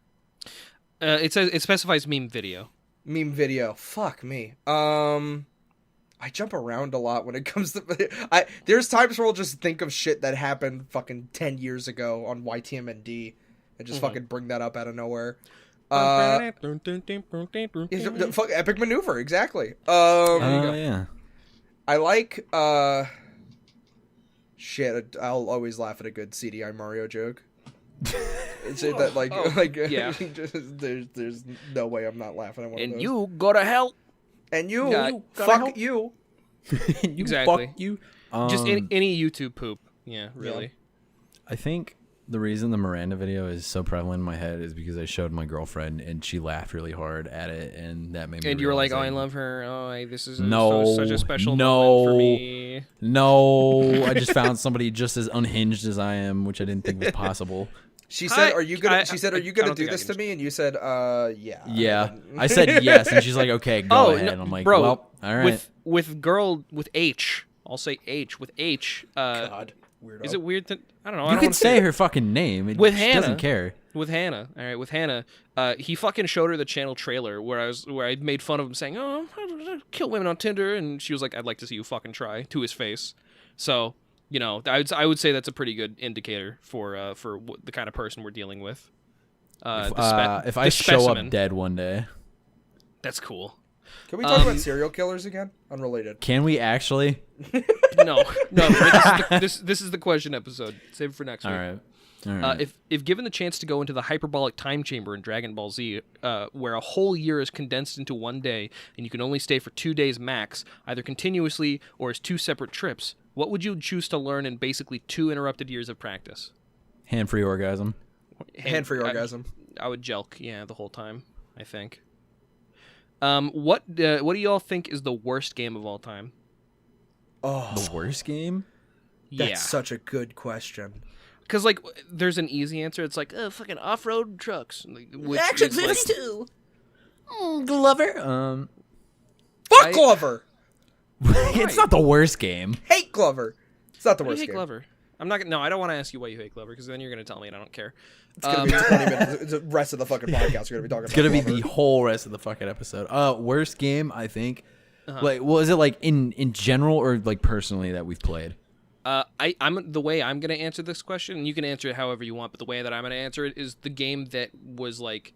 It specifies meme video. Meme video. Fuck me. I jump around a lot when it comes to there's times where I'll just think of shit that happened fucking 10 years ago on YTMND and just fucking bring that up out of nowhere. Fuck Epic Maneuver, exactly. Yeah. I like shit, I'll always laugh at a good CDI Mario joke. It's that yeah. there's no way I'm not laughing at one of those. And you go to hell. And you, fuck fuck you. Exactly. Fuck you. Just any YouTube poop. Yeah, really. Yeah. I think the reason the Miranda video is so prevalent in my head is because I showed my girlfriend and she laughed really hard at it, and that made me. And you were like, realize "Oh, I love her. Oh, this is No, such a special moment for me." No, I just found somebody just as unhinged as I am, which I didn't think was possible. She said, "Are you gonna?" She said, "Are you gonna do this to me?" And you said, yeah." Yeah, I said yes, and she's like, "Okay, go ahead." No, I'm like, bro, "Well, all right." with H, I'll say H with H. God, weirdo. Is it weird that I don't know? You I don't could wanna say her fucking name. With she Hannah. doesn't care. With Hannah, all right, with Hannah, he fucking showed her the channel trailer where I made fun of him saying, "Oh, I kill women on Tinder," and she was like, "I'd like to see you fucking try," to his face. So, you know, I would say that's a pretty good indicator for the kind of person we're dealing with. If I show specimen. up dead one day, That's cool. Can we talk about serial killers again? Unrelated. can we actually? No. This is the question episode. Save it for next week. All right. If given the chance to go into the hyperbolic time chamber in Dragon Ball Z, where a whole year is condensed into one day, and you can only stay for 2 days max, either continuously or as 2 separate trips, what would you choose to learn in basically 2 interrupted years of practice? Hand-free orgasm. Hand-free orgasm. I would jelk, the whole time, I think. What do y'all think is the worst game of all time? Oh, The worst game? that's such a good question. Because, like, there's an easy answer. It's like, fucking off-road trucks. Action 52. Glover. Fuck Glover. It's not the worst game. Hate Glover. It's not the Why do worst you hate game. Glover? No, I don't want to ask you why you hate Glover, because then you're going to tell me and I don't care. It's gonna be 20 minutes. The rest of the fucking podcast. We're gonna be talking about. It's gonna be Glover. the whole rest of the fucking episode. Worst game, I think. Like, well, is it like in general or like personally that we've played? I'm the way I'm gonna answer this question, and you can answer it however you want, but the way that I'm gonna answer it is the game that was like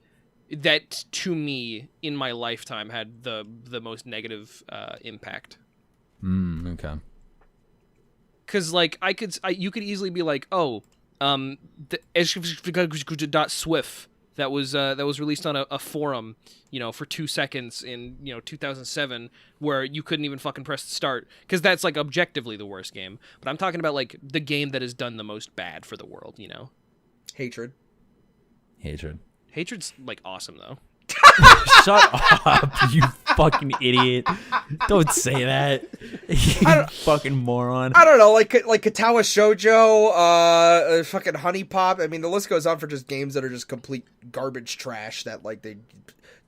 that to me in my lifetime had the most negative impact. Okay. Because like you could easily be like, oh, the .swift that was released on a forum, for 2 seconds in 2007, where you couldn't even fucking press start, because that's like objectively the worst game. But I'm talking about like the game that has done the most bad for the world. Hatred. Hatred's like awesome though. Shut up, you fucking idiot. Don't say that. You fucking moron. I don't know, like Katawa Shoujo, fucking Honey Pop. I mean, the list goes on for just games that are just complete garbage trash that like they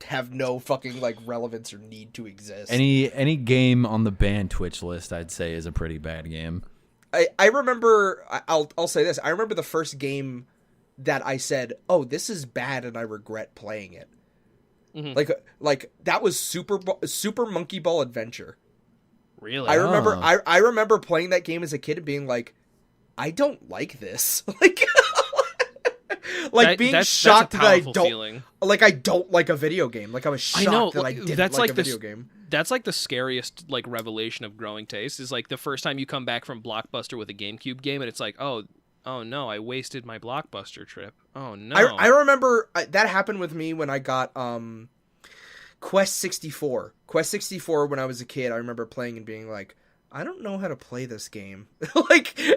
have no fucking like relevance or need to exist. Any game on the banned Twitch list, I'd say, is a pretty bad game. I remember. I'll say this. I remember the first game that I said, "Oh, this is bad," and I regret playing it. Mm-hmm. Like that was Super Monkey Ball Adventure. Really? I remember I remember playing that game as a kid and being like, I don't like this. Being shocked that I don't feeling. Like I don't like a video game. Like I was shocked that I didn't like a video game. That's like the scariest like revelation of growing taste is like the first time you come back from Blockbuster with a GameCube game and it's like, oh no, I wasted my Blockbuster trip. Oh no. I remember that happened with me when I got Quest 64. Quest 64 when I was a kid, I remember playing and being like, I don't know how to play this game.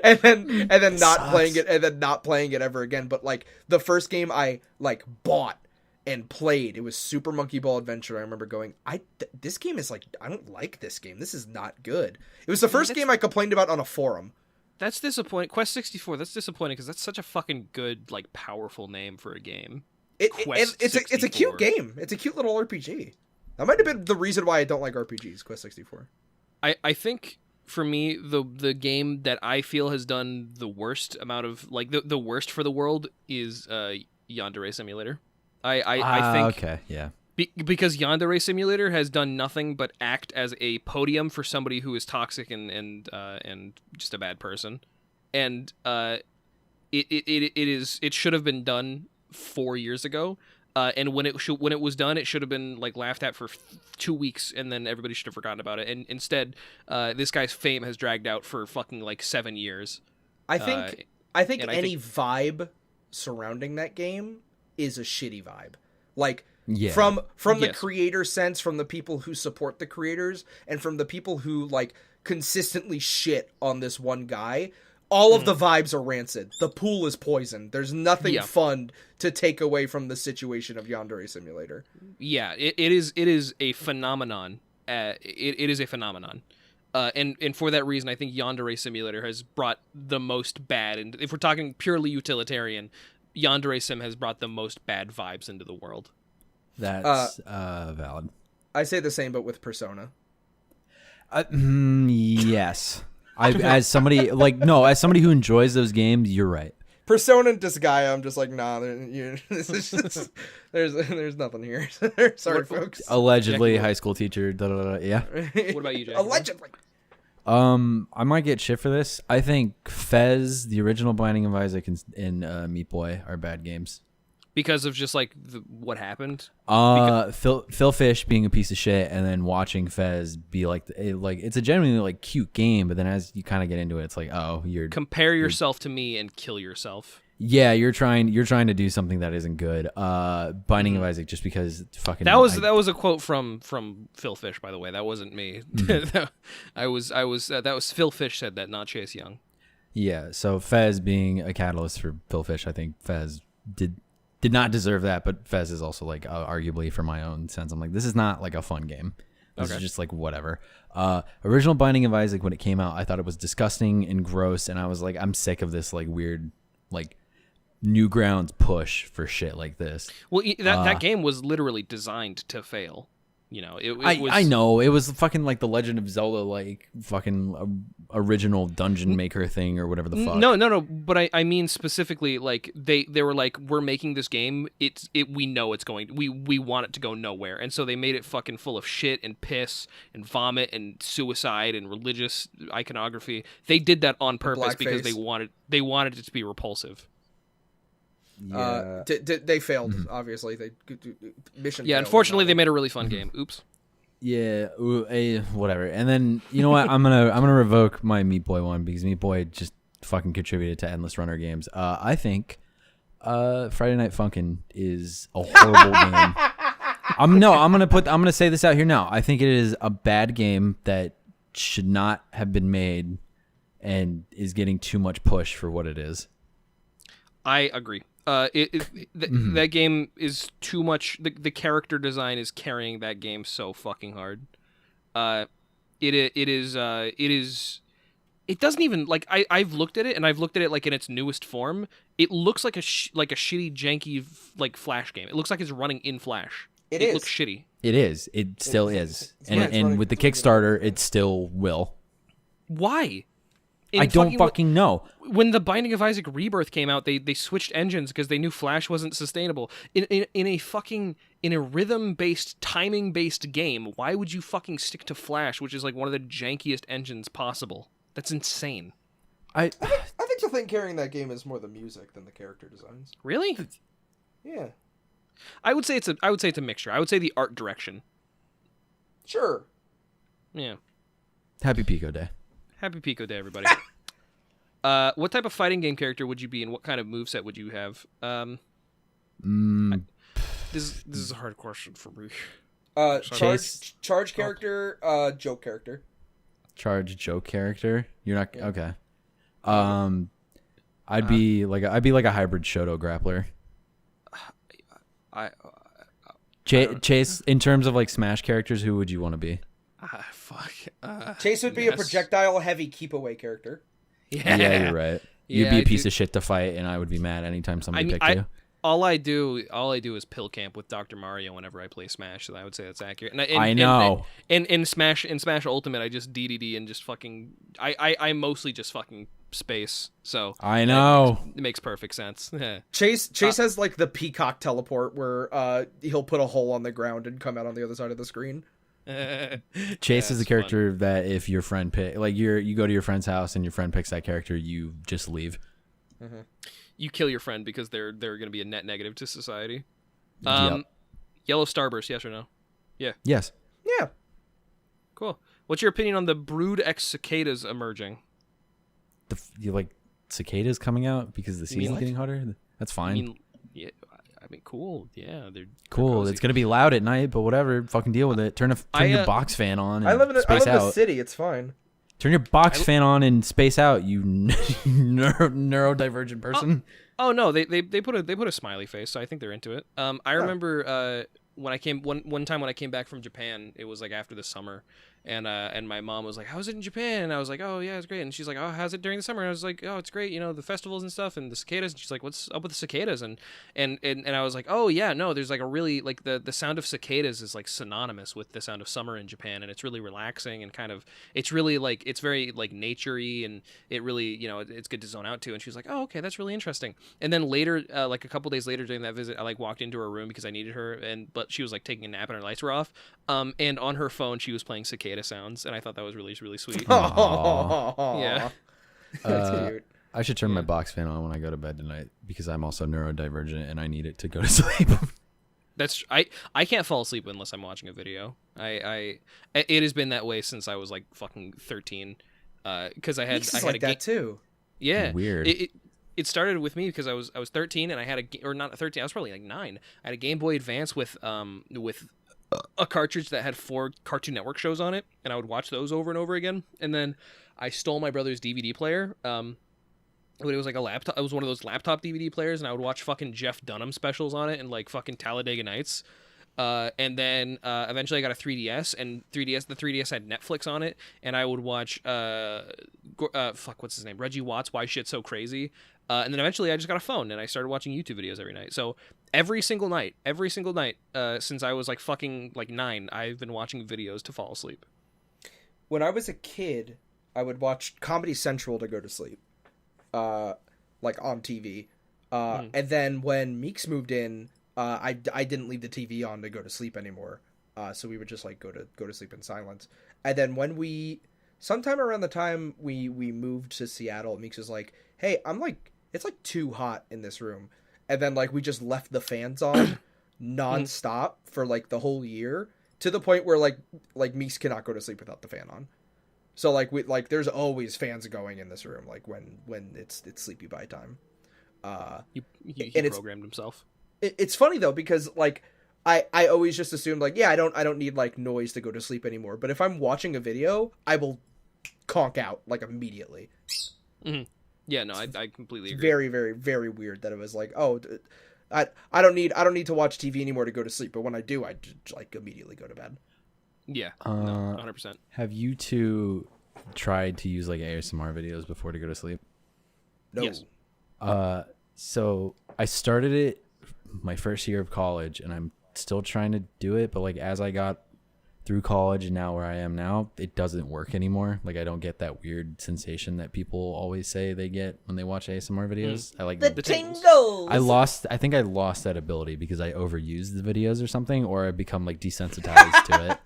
and then not playing it ever again. But like the first game I like bought and played. It was Super Monkey Ball Adventure. I remember going, this game is like, I don't like this game. This is not good. It was the first game I complained about on a forum. That's disappointing. Quest 64. That's disappointing because that's such a fucking good, like, powerful name for a game. It's a cute game. It's a cute little RPG. That might have been the reason why I don't like RPGs. Quest 64. I think for me the game that I feel has done the worst amount of like the worst for the world is Yandere Simulator. I think okay, yeah. Because Yandere Simulator has done nothing but act as a podium for somebody who is toxic and just a bad person, and it should have been done 4 years ago, and when it was done, it should have been like laughed at for 2 weeks, and then everybody should have forgotten about it. And instead, this guy's fame has dragged out for fucking like 7 years. I think any vibe surrounding that game is a shitty vibe, like. Yeah. From the creator sense, from the people who support the creators, and from the people who like consistently shit on this one guy, all of the vibes are rancid. The pool is poisoned. There's nothing fun to take away from the situation of Yandere Simulator. Yeah, it is a phenomenon. It is a phenomenon. And for that reason, I think Yandere Simulator has brought the most bad. And if we're talking purely utilitarian, Yandere Sim has brought the most bad vibes into the world. That's valid. I say the same, but with Persona. Yes. As somebody who enjoys those games, you're right. Persona and Disgaea, I'm just like, nah. This is just, there's nothing here. Sorry, folks. Allegedly, high school teacher. Yeah. What about you, Jack? Allegedly. I might get shit for this. I think Fez, the original Binding of Isaac, and Meat Boy are bad games. Because of just like what happened. Phil Fish being a piece of shit, and then watching Fez be like it's a genuinely like cute game, but then as you kind of get into it, it's like, oh, compare yourself to me and kill yourself. Yeah, you're trying to do something that isn't good. Binding of Isaac, just because fucking that was a quote from Phil Fish, by the way. That wasn't me. That was Phil Fish said that, not Chase Young. Yeah, so Fez being a catalyst for Phil Fish, I think Fez did not deserve that, but Fez is also like arguably, for my own sense, I'm like, this is not like a fun game. This is just like whatever. Original Binding of Isaac, when it came out, I thought it was disgusting and gross, and I was like, I'm sick of this like weird like Newgrounds push for shit like this. Well, that game was literally designed to fail. You know, it was... I know it was fucking like the Legend of Zelda, like fucking original dungeon maker thing or whatever the fuck. No. But I mean specifically, like they were like, we're making this game. We know it's going. We want it to go nowhere, and so they made it fucking full of shit and piss and vomit and suicide and religious iconography. They did that on purpose because they wanted it to be repulsive. Yeah. They failed, obviously. Mission. Yeah, unfortunately, they made a really fun game. Oops. Yeah, whatever. And then you know what? I'm gonna revoke my Meat Boy one because Meat Boy just fucking contributed to Endless Runner games. I think Friday Night Funkin' is a horrible game. I'm gonna say this out here now. I think it is a bad game that should not have been made and is getting too much push for what it is. I agree. That game is too much. The character design is carrying that game so fucking hard. It doesn't even like I've looked at it, and I've looked at it like in its newest form. It looks like a shitty janky like Flash game. It looks like it's running in Flash. It looks shitty. It is. It still is. And with the Kickstarter, it still will. Why? I don't fucking know. When the Binding of Isaac Rebirth came out, they switched engines because they knew Flash wasn't sustainable. In a rhythm-based, timing-based game, why would you fucking stick to Flash, which is like one of the jankiest engines possible? That's insane. I think the thing carrying that game is more the music than the character designs. Really? Yeah. I would say it's a mixture. I would say the art direction. Sure. Yeah. Happy Pico Day. Happy Pico Day, everybody. What type of fighting game character would you be, and what kind of moveset would you have? This is a hard question for me. Charge character, joke character. Charge joke character. You're not okay. I'd be like a hybrid Shoto grappler. Chase, in terms of like Smash characters, who would you want to be? Fuck. Chase would be a projectile-heavy keep-away character. Yeah, you're right. You'd be a piece of shit to fight, and I would be mad anytime somebody picked you. All I do is pill camp with Dr. Mario whenever I play Smash, so I would say that's accurate. And I know. And in Smash Ultimate, I just DDD and just fucking. I mostly just fucking space. So I know it makes perfect sense. Chase has like the peacock teleport where he'll put a hole on the ground and come out on the other side of the screen. Chase is a character that if your friend you go to your friend's house and your friend picks that character, you just leave. Mm-hmm. You kill your friend because they're going to be a net negative to society. Yep. Yellow Starburst, yes or no? Yeah. Yes. Yeah. Cool. What's your opinion on the Brood X cicadas emerging? You like cicadas coming out because the season's getting hotter? That's fine. I mean, cool. Yeah, they're cool. It's gonna be loud at night, but whatever. Fucking deal with it. Turn your box fan on. And I live in a a city. It's fine. Turn your box fan on and space out. You neurodivergent person. Oh no, they put a smiley face, so I think they're into it. I remember when I came one time when I came back from Japan, it was like after the summer, and my mom was like, "How's it in Japan?" And I was like, "Oh yeah, it's great." And she's like, "Oh, how's it during the summer?" And I was like, "Oh, it's great. You know, the festivals and stuff and the cicadas." And she's like, "What's up with the cicadas?" And I was like, "Oh yeah, no, there's like a really like the sound of cicadas is like synonymous with the sound of summer in Japan, and it's really relaxing and kind of it's really like it's very like naturey and it really it's good to zone out to." And she was like, "Oh okay, that's really interesting." And then later, like a couple days later during that visit, I like walked into her room because I needed her, but she was like taking a nap and her lights were off. And on her phone she was playing cicada sounds, and I thought that was really, really sweet. Yeah. That's cute. I should turn my box fan on when I go to bed tonight because I'm also neurodivergent and I need it to go to sleep. I can't fall asleep unless I'm watching a video. It has been that way since I was like fucking 13. Because I had like that too. Yeah. Weird. It started with me because I was 13 and I had or not 13. I was probably like 9. I had a Game Boy Advance with a cartridge that had 4 Cartoon Network shows on it, and I would watch those over and over again. And then I stole my brother's DVD player. But it was like a laptop. It was one of those laptop DVD players, and I would watch fucking Jeff Dunham specials on it and like fucking Talladega Nights. And then eventually I got a 3DS, and the 3DS had Netflix on it, and I would watch what's his name, Reggie Watts, Why Shit's So Crazy. And then eventually I just got a phone and I started watching YouTube videos every night. So every single night, since I was like fucking like 9, I've been watching videos to fall asleep. When I was a kid, I would watch Comedy Central to go to sleep, like on TV. And then when Meeks moved in, I didn't leave the TV on to go to sleep anymore. So we would just like go to sleep in silence. And then sometime around the time we moved to Seattle, Meeks was like, "Hey, it's like too hot in this room." And then like we just left the fans on nonstop for like the whole year, to the point where like Meeks cannot go to sleep without the fan on. So like there's always fans going in this room like when it's sleepy by time. He programmed himself. It's funny though because like I always just assumed like, yeah, I don't need like noise to go to sleep anymore. But if I'm watching a video, I will conk out like immediately. Mm-hmm. Yeah, no, I completely agree. Very, very, very weird that it was like, oh, I don't need to watch TV anymore to go to sleep. But when I do, I just, like immediately go to bed. Yeah, no, 100%. Have you two tried to use like ASMR videos before to go to sleep? No. Yes. So I started it my first year of college, and I'm still trying to do it. But like as I got through college and now where I am now, it doesn't work anymore. Like I don't get that weird sensation that people always say they get when they watch ASMR videos. I like the tingles. I think I lost that ability because I overused the videos or something, or I become like desensitized to it.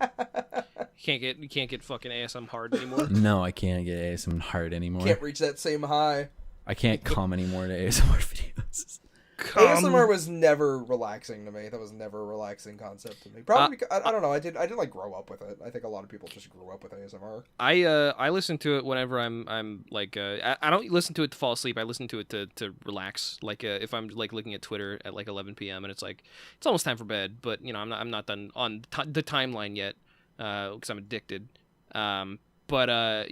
You can't get fucking ASM hard anymore. No, I can't get ASM hard anymore. Can't reach that same high. I can't come anymore to ASMR videos. ASMR was never relaxing to me. That was never a relaxing concept to me. Probably because, I don't know. I didn't like grow up with it. I think a lot of people just grew up with ASMR. I listen to it whenever I'm like I don't listen to it to fall asleep. I listen to it to relax. Like if I'm like looking at Twitter at like 11 p.m. and it's like it's almost time for bed, but I'm not done on the timeline yet because I'm addicted. But I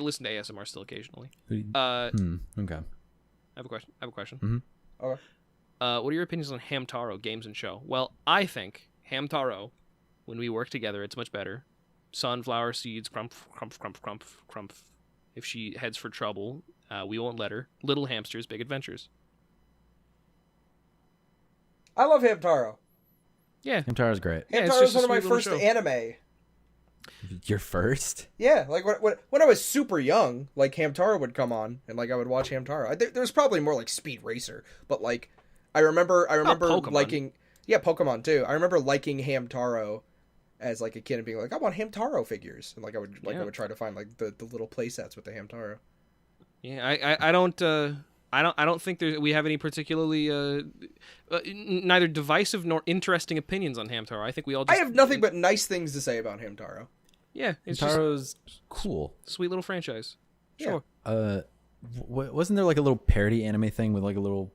listen to ASMR still occasionally. Okay. I have a question. Mm-hmm. Okay. what are your opinions on Hamtaro games and show? Well, I think Hamtaro, when we work together, it's much better. Sunflower seeds, crump, crump, crump, crump, crump. If she heads for trouble, we won't let her. Little hamsters, big adventures. I love Hamtaro. Yeah. Hamtaro's great. Yeah, Hamtaro's one of my first anime. Your first? Yeah, like when I was super young, like Hamtaro would come on, and like I would watch Hamtaro. There's probably more like Speed Racer, but like I remember Pokemon. liking Pokemon too. I remember liking Hamtaro as like a kid and being like, I want Hamtaro figures, and like I would try to find like the little play sets with the Hamtaro. Yeah, I don't think we have any particularly neither divisive nor interesting opinions on Hamtaro. I think we all just, I have nothing but nice things to say about Hamtaro. Yeah, it's Hamtaro's just cool. Sweet little franchise. Yeah. Sure. Wasn't there like a little parody anime thing with like a little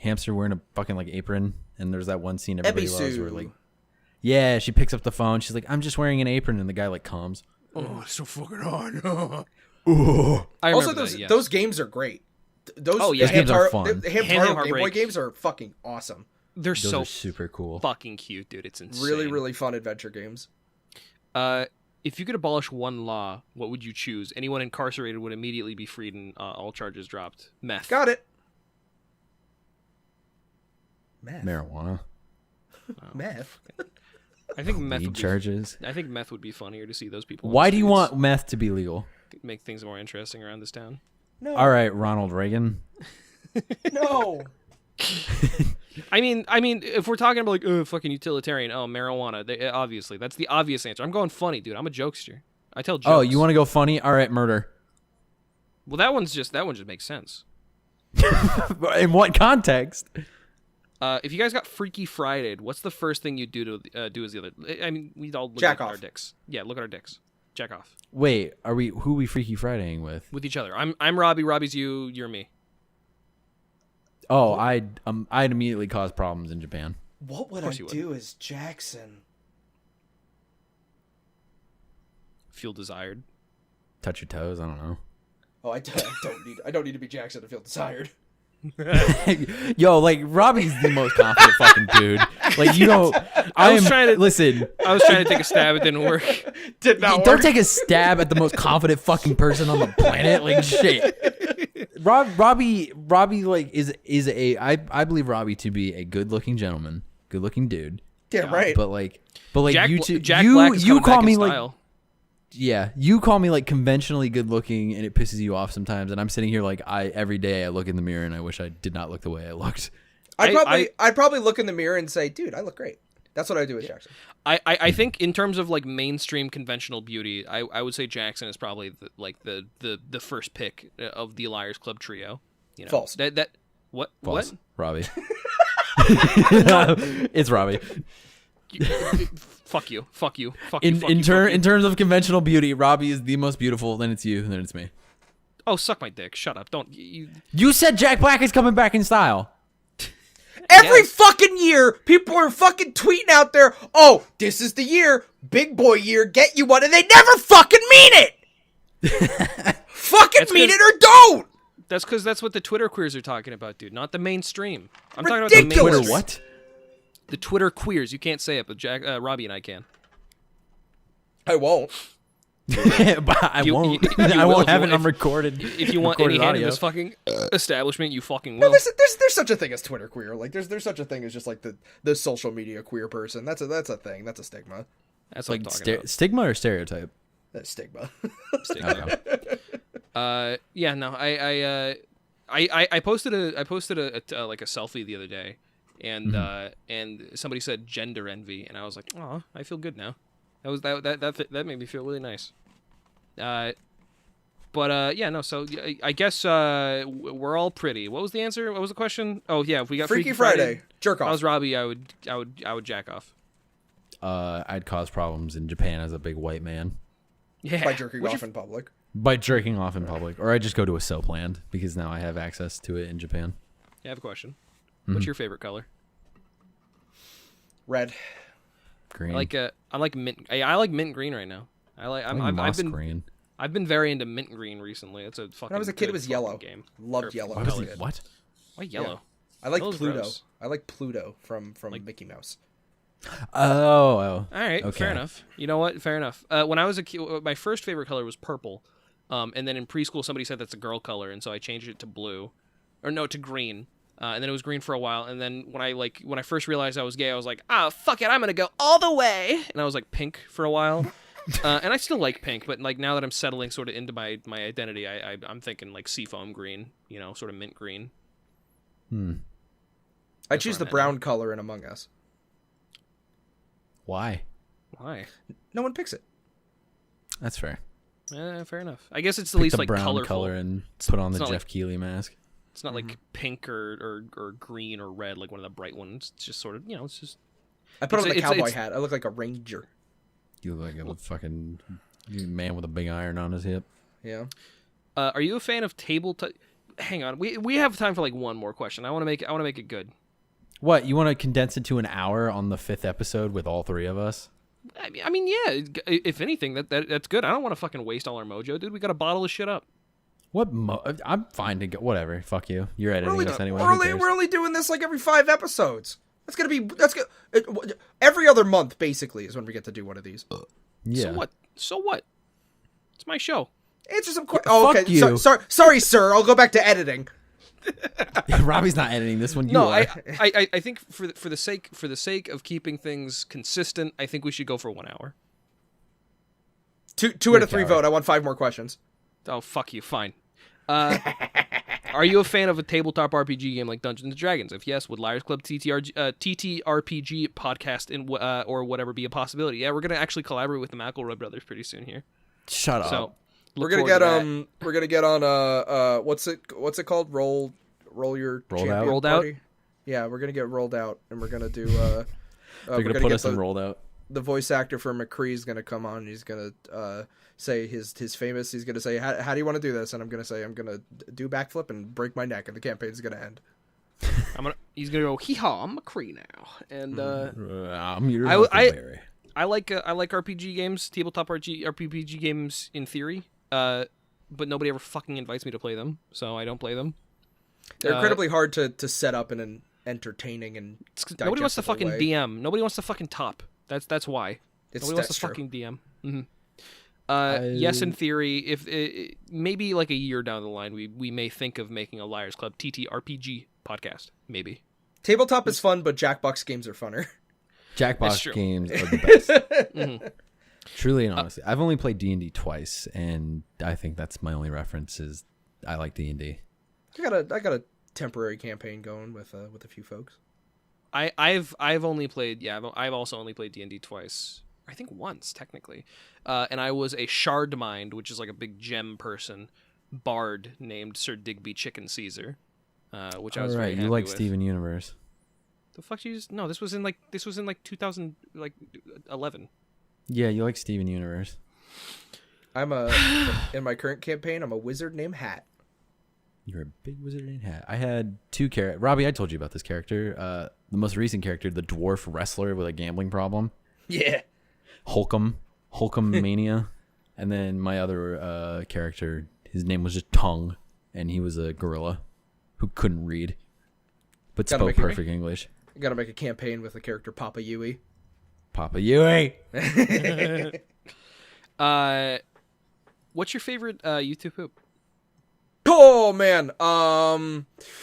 hamster wearing a fucking like apron, and there's that one scene everybody loves where like, yeah, she picks up the phone, she's like, I'm just wearing an apron, and the guy like calms. Oh, it's so fucking hard. I also, those games are great. Those games are fun. The Hamtaro Game Boy games are fucking awesome. Those are super cool. Fucking cute, dude. It's insane. Really, really fun adventure games. If you could abolish one law, what would you choose? Anyone incarcerated would immediately be freed and all charges dropped. Meth. Got it. Meth. Marijuana. Meth. I think meth would charges. I think meth would be funnier to see those people. Why do you want meth to be legal? Make things more interesting around this town. No. All right, Ronald Reagan. No. I mean, if we're talking about like, fucking utilitarian, marijuana, obviously that's the obvious answer. I'm going funny, dude. I'm a jokester. I tell jokes. Oh, you want to go funny? All right, murder. Well, that one just makes sense. In what context? If you guys got Freaky Friday'd, what's the first thing you do to do as the other? I mean, we'd all look at our dicks. Yeah, look at our dicks. Jack off. Wait, who are we Freaky Fridaying with? With each other. I'm Robbie. Robbie's you. You're me. Oh, I'd immediately cause problems in Japan. What would I do as Jackson? Feel desired. Touch your toes. I don't know. Oh, I don't need to be Jackson to feel desired. Yo, like Robbie's the most confident fucking dude. Like you don't. I was trying to take a stab. It didn't work. Did not work. Don't take a stab at the most confident fucking person on the planet. Like shit. Robbie, like is I believe Robbie to be a good looking gentleman, good looking dude. Yeah, right. But like Jack, you two, Jack Black is you call back me in like. style. Yeah, you call me like conventionally good looking, and it pisses you off sometimes. And I'm sitting here like every day I look in the mirror and I wish I did not look the way I looked. I'd probably look in the mirror and say, "Dude, I look great." That's what I do with Jackson. I think in terms of like mainstream conventional beauty, I would say Jackson is probably the first pick of the Liars Club trio. You know, false. What? False. What? Robbie. It's Robbie. Fuck you. In terms of conventional beauty, Robbie is the most beautiful. Then it's you. Then it's me. Oh, suck my dick. Shut up. Don't you? You said Jack Black is coming back in style. Every fucking year, people are fucking tweeting out there, "Oh, this is the year, big boy year, get you one," and they never fucking mean it. Fucking mean it or don't. That's because that's what the Twitter queers are talking about, dude. Not the mainstream. I'm talking about Ridiculous. the Twitter mainstream. what? The Twitter queers. You can't say it, but Robbie and I can. I won't. But I won't. I won't have it unrecorded. If you want any hand in this fucking establishment, you fucking will. No, there's such a thing as Twitter queer. Like there's such a thing as just like the social media queer person. That's a thing. That's a stigma. That's what like I'm talking about. Stigma or stereotype? That's stigma. Yeah. No. I posted a like a selfie the other day, and and somebody said gender envy, and I was like, oh, I feel good now. That made me feel really nice. But yeah, no. So I guess we're all pretty. What was the answer? What was the question? Oh yeah, if we got Freaky Friday, jerk off. If I was Robbie, I would jack off. I'd cause problems in Japan as a big white man. Yeah, by jerking off in public. By jerking off in public, or I just go to a soap land because now I have access to it in Japan. Yeah, I have a question. What's your favorite color? Red. Green. I like mint. I like mint green right now. Green. I've been very into mint green recently. It's a fucking. When I was a kid, it was yellow. Game. Loved yellow. What? Why yellow? I like That was Pluto. gross. I like Pluto from Mickey Mouse. Oh. All right, Okay. fair enough. You know what? Fair enough. When I was a kid, my first favorite color was purple. And then in preschool, somebody said that's a girl color, and so I changed it to blue, or no, to green. And then it was green for a while, and then when I first realized I was gay, I was like, fuck it, I'm gonna go all the way, and I was like pink for a while. And I still like pink, but like now that I'm settling sort of into my identity, I'm thinking like seafoam green, sort of mint green. I choose the brown color in Among Us. Why? Why? No one picks it. That's fair. Fair enough. I guess it's the Pick least the like brown colorful. color and put on the not Jeff like- Keighley mask. It's not like pink or green or red, like one of the bright ones. It's just sort of, it's just. I put on the cowboy it's- hat. I look like a ranger. You look like a fucking man with a big iron on his hip. Yeah. Are you a fan of tabletop? Hang on, we have time for like one more question. I want to make it good. What, you want to condense it to an hour on the 5th episode with all 3 of us? I mean, yeah. If anything, that's good. I don't want to fucking waste all our mojo, dude. We got to bottle this shit up. What? I'm fine to go. Whatever. Fuck you. You're editing this anyway. We're only doing this like every 5 episodes. That's good. Every other month, basically, is when we get to do one of these. Yeah. So what? It's my show. Answer some questions. Oh, okay. Fuck you. Sorry, sir. I'll go back to editing. Robbie's not editing this one. You No, are. I think for the sake of keeping things consistent, I think we should go for 1 hour. Two out of 3 vote. I want 5 more questions. Oh, fuck you. Fine. Are you a fan of a tabletop RPG game like Dungeons & Dragons? If yes, would Liars Club TTRPG podcast or whatever be a possibility? Yeah, we're going to actually collaborate with the McElroy brothers pretty soon here. Shut up. So We're gonna get on what's it called? Roll your Rolled champion out? Rolled party? out? Yeah, we're gonna get rolled out, and we're gonna do. They're going to put us in rolled out. The voice actor for McCree is gonna come on. And he's gonna say his famous. He's gonna say, "How do you want to do this?" And I'm gonna say, "I'm gonna do backflip and break my neck," and the campaign's gonna end. He's gonna go, hee-haw, I'm McCree now. And I'm your I like RPG games, tabletop RPG games in theory, but nobody ever fucking invites me to play them, so I don't play them. They're incredibly hard to set up in an entertaining and nobody wants to digestible fucking way. DM. Nobody wants to fucking top. That's why. Nobody wants to true. fucking DM. Yes, in theory, if maybe like a year down the line, we may think of making a Liars Club TTRPG podcast. Maybe. Tabletop is fun, but Jackbox games are funner. Jackbox games are the best. Truly and honestly, I've only played D&D twice, and I think that's my only reference is I like D&D. I got a temporary campaign going with a few folks. I've only played I've also only played D&D twice. I think once technically, and I was a shard mind, which is like a big gem person, bard named Sir Digby Chicken Caesar, which I was very happy you like with. Steven Universe. The fuck you just no? This was in like 2011. Yeah, you like Steven Universe. I'm in my current campaign, I'm a wizard named Hat. You're a big wizard in hat. I had 2 characters. Robbie, I told you about this character. The most recent character, the dwarf wrestler with a gambling problem. Yeah. Holcomb Mania. And then my other character, his name was just Tongue, and he was a gorilla who couldn't read, but spoke perfect English. I gotta make a campaign with the character Papa Yui. Papa Yui! What's your favorite YouTube poop? Oh man,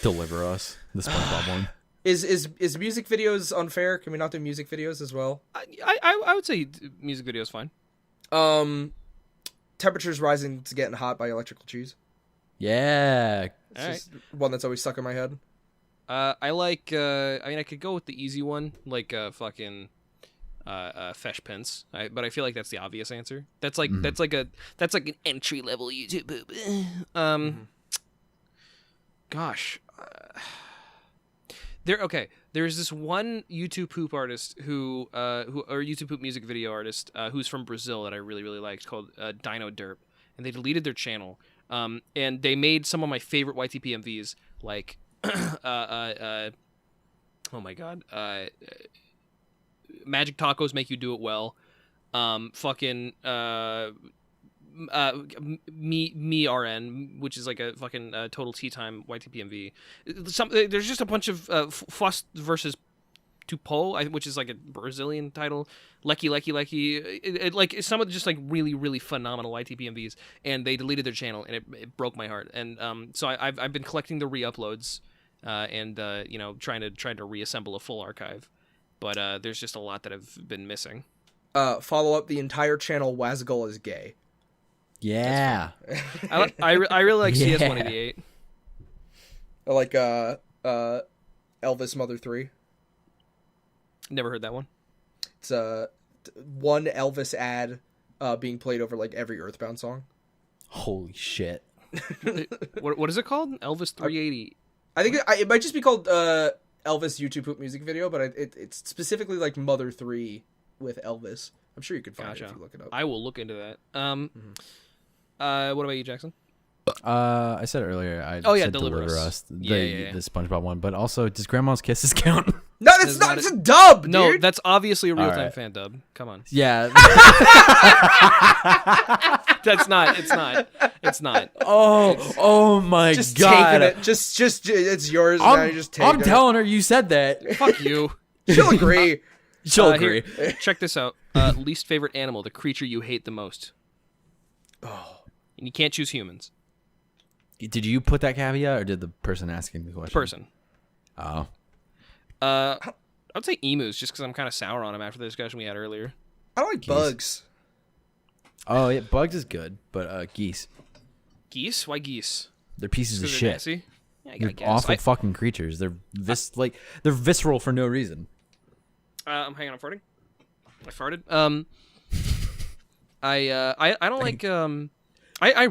Deliver Us, the SpongeBob one. Is music videos unfair? Can we not do music videos as well? I would say music video is fine. Temperatures Rising to Getting Hot by Electrical Cheese. Yeah. It's just one that's always stuck in my head. I like. I mean, I could go with the easy one, like fucking Fesh Pence. But I feel like that's the obvious answer. That's like that's like an entry level YouTube poop. Gosh. There's this one YouTube poop artist who or YouTube poop music video artist who's from Brazil that I really really liked, called Dino Derp, and they deleted their channel. And they made some of my favorite YTP MVs, like oh my god, Magic Tacos Make You Do It Well, fucking me RN, which is like a fucking total tea time YTPMV. There's just a bunch of Fuss versus Tupou, which is like a Brazilian title. Lecky. Like some of the just like really, really phenomenal YTPMVs, and they deleted their channel, and it broke my heart. And so I've been collecting the re-uploads, and trying to reassemble a full archive, but there's just a lot that have been missing. Follow up the entire channel. Wazgul is gay. Yeah. I really like CS188. I like Elvis Mother 3. Never heard that one. It's one Elvis ad being played over like every Earthbound song. Holy shit. What is it called? Elvis 380. I think it might just be called Elvis YouTube Poop music video, but it's specifically like Mother 3 with Elvis. I'm sure you could find it if you look it up. I will look into that. What about you, Jackson? I said earlier. Said Deliver Us. The SpongeBob one, but also, does Grandma's Kisses count? No, that's not. It's a dub, dude. No, that's obviously a real-time fan dub. Come on. Yeah. That's not. It's not. Oh my just god. Taking it. Just it's yours now. You just take it. I'm telling her you said that. Fuck you. She'll agree. She'll agree. Here, check this out. Least favorite animal, the creature you hate the most. Oh. And you can't choose humans. Did you put that caveat, or did the person asking the question? Person. Oh. I'd say emus, just because I'm kind of sour on them after the discussion we had earlier. I don't like bugs. Oh, yeah, bugs is good, but geese. Geese? Why geese? They're pieces of shit. Nasty? Yeah, I They're guess. awful fucking creatures. They're they're visceral for no reason. I'm hanging on, farting. I farted. I don't like I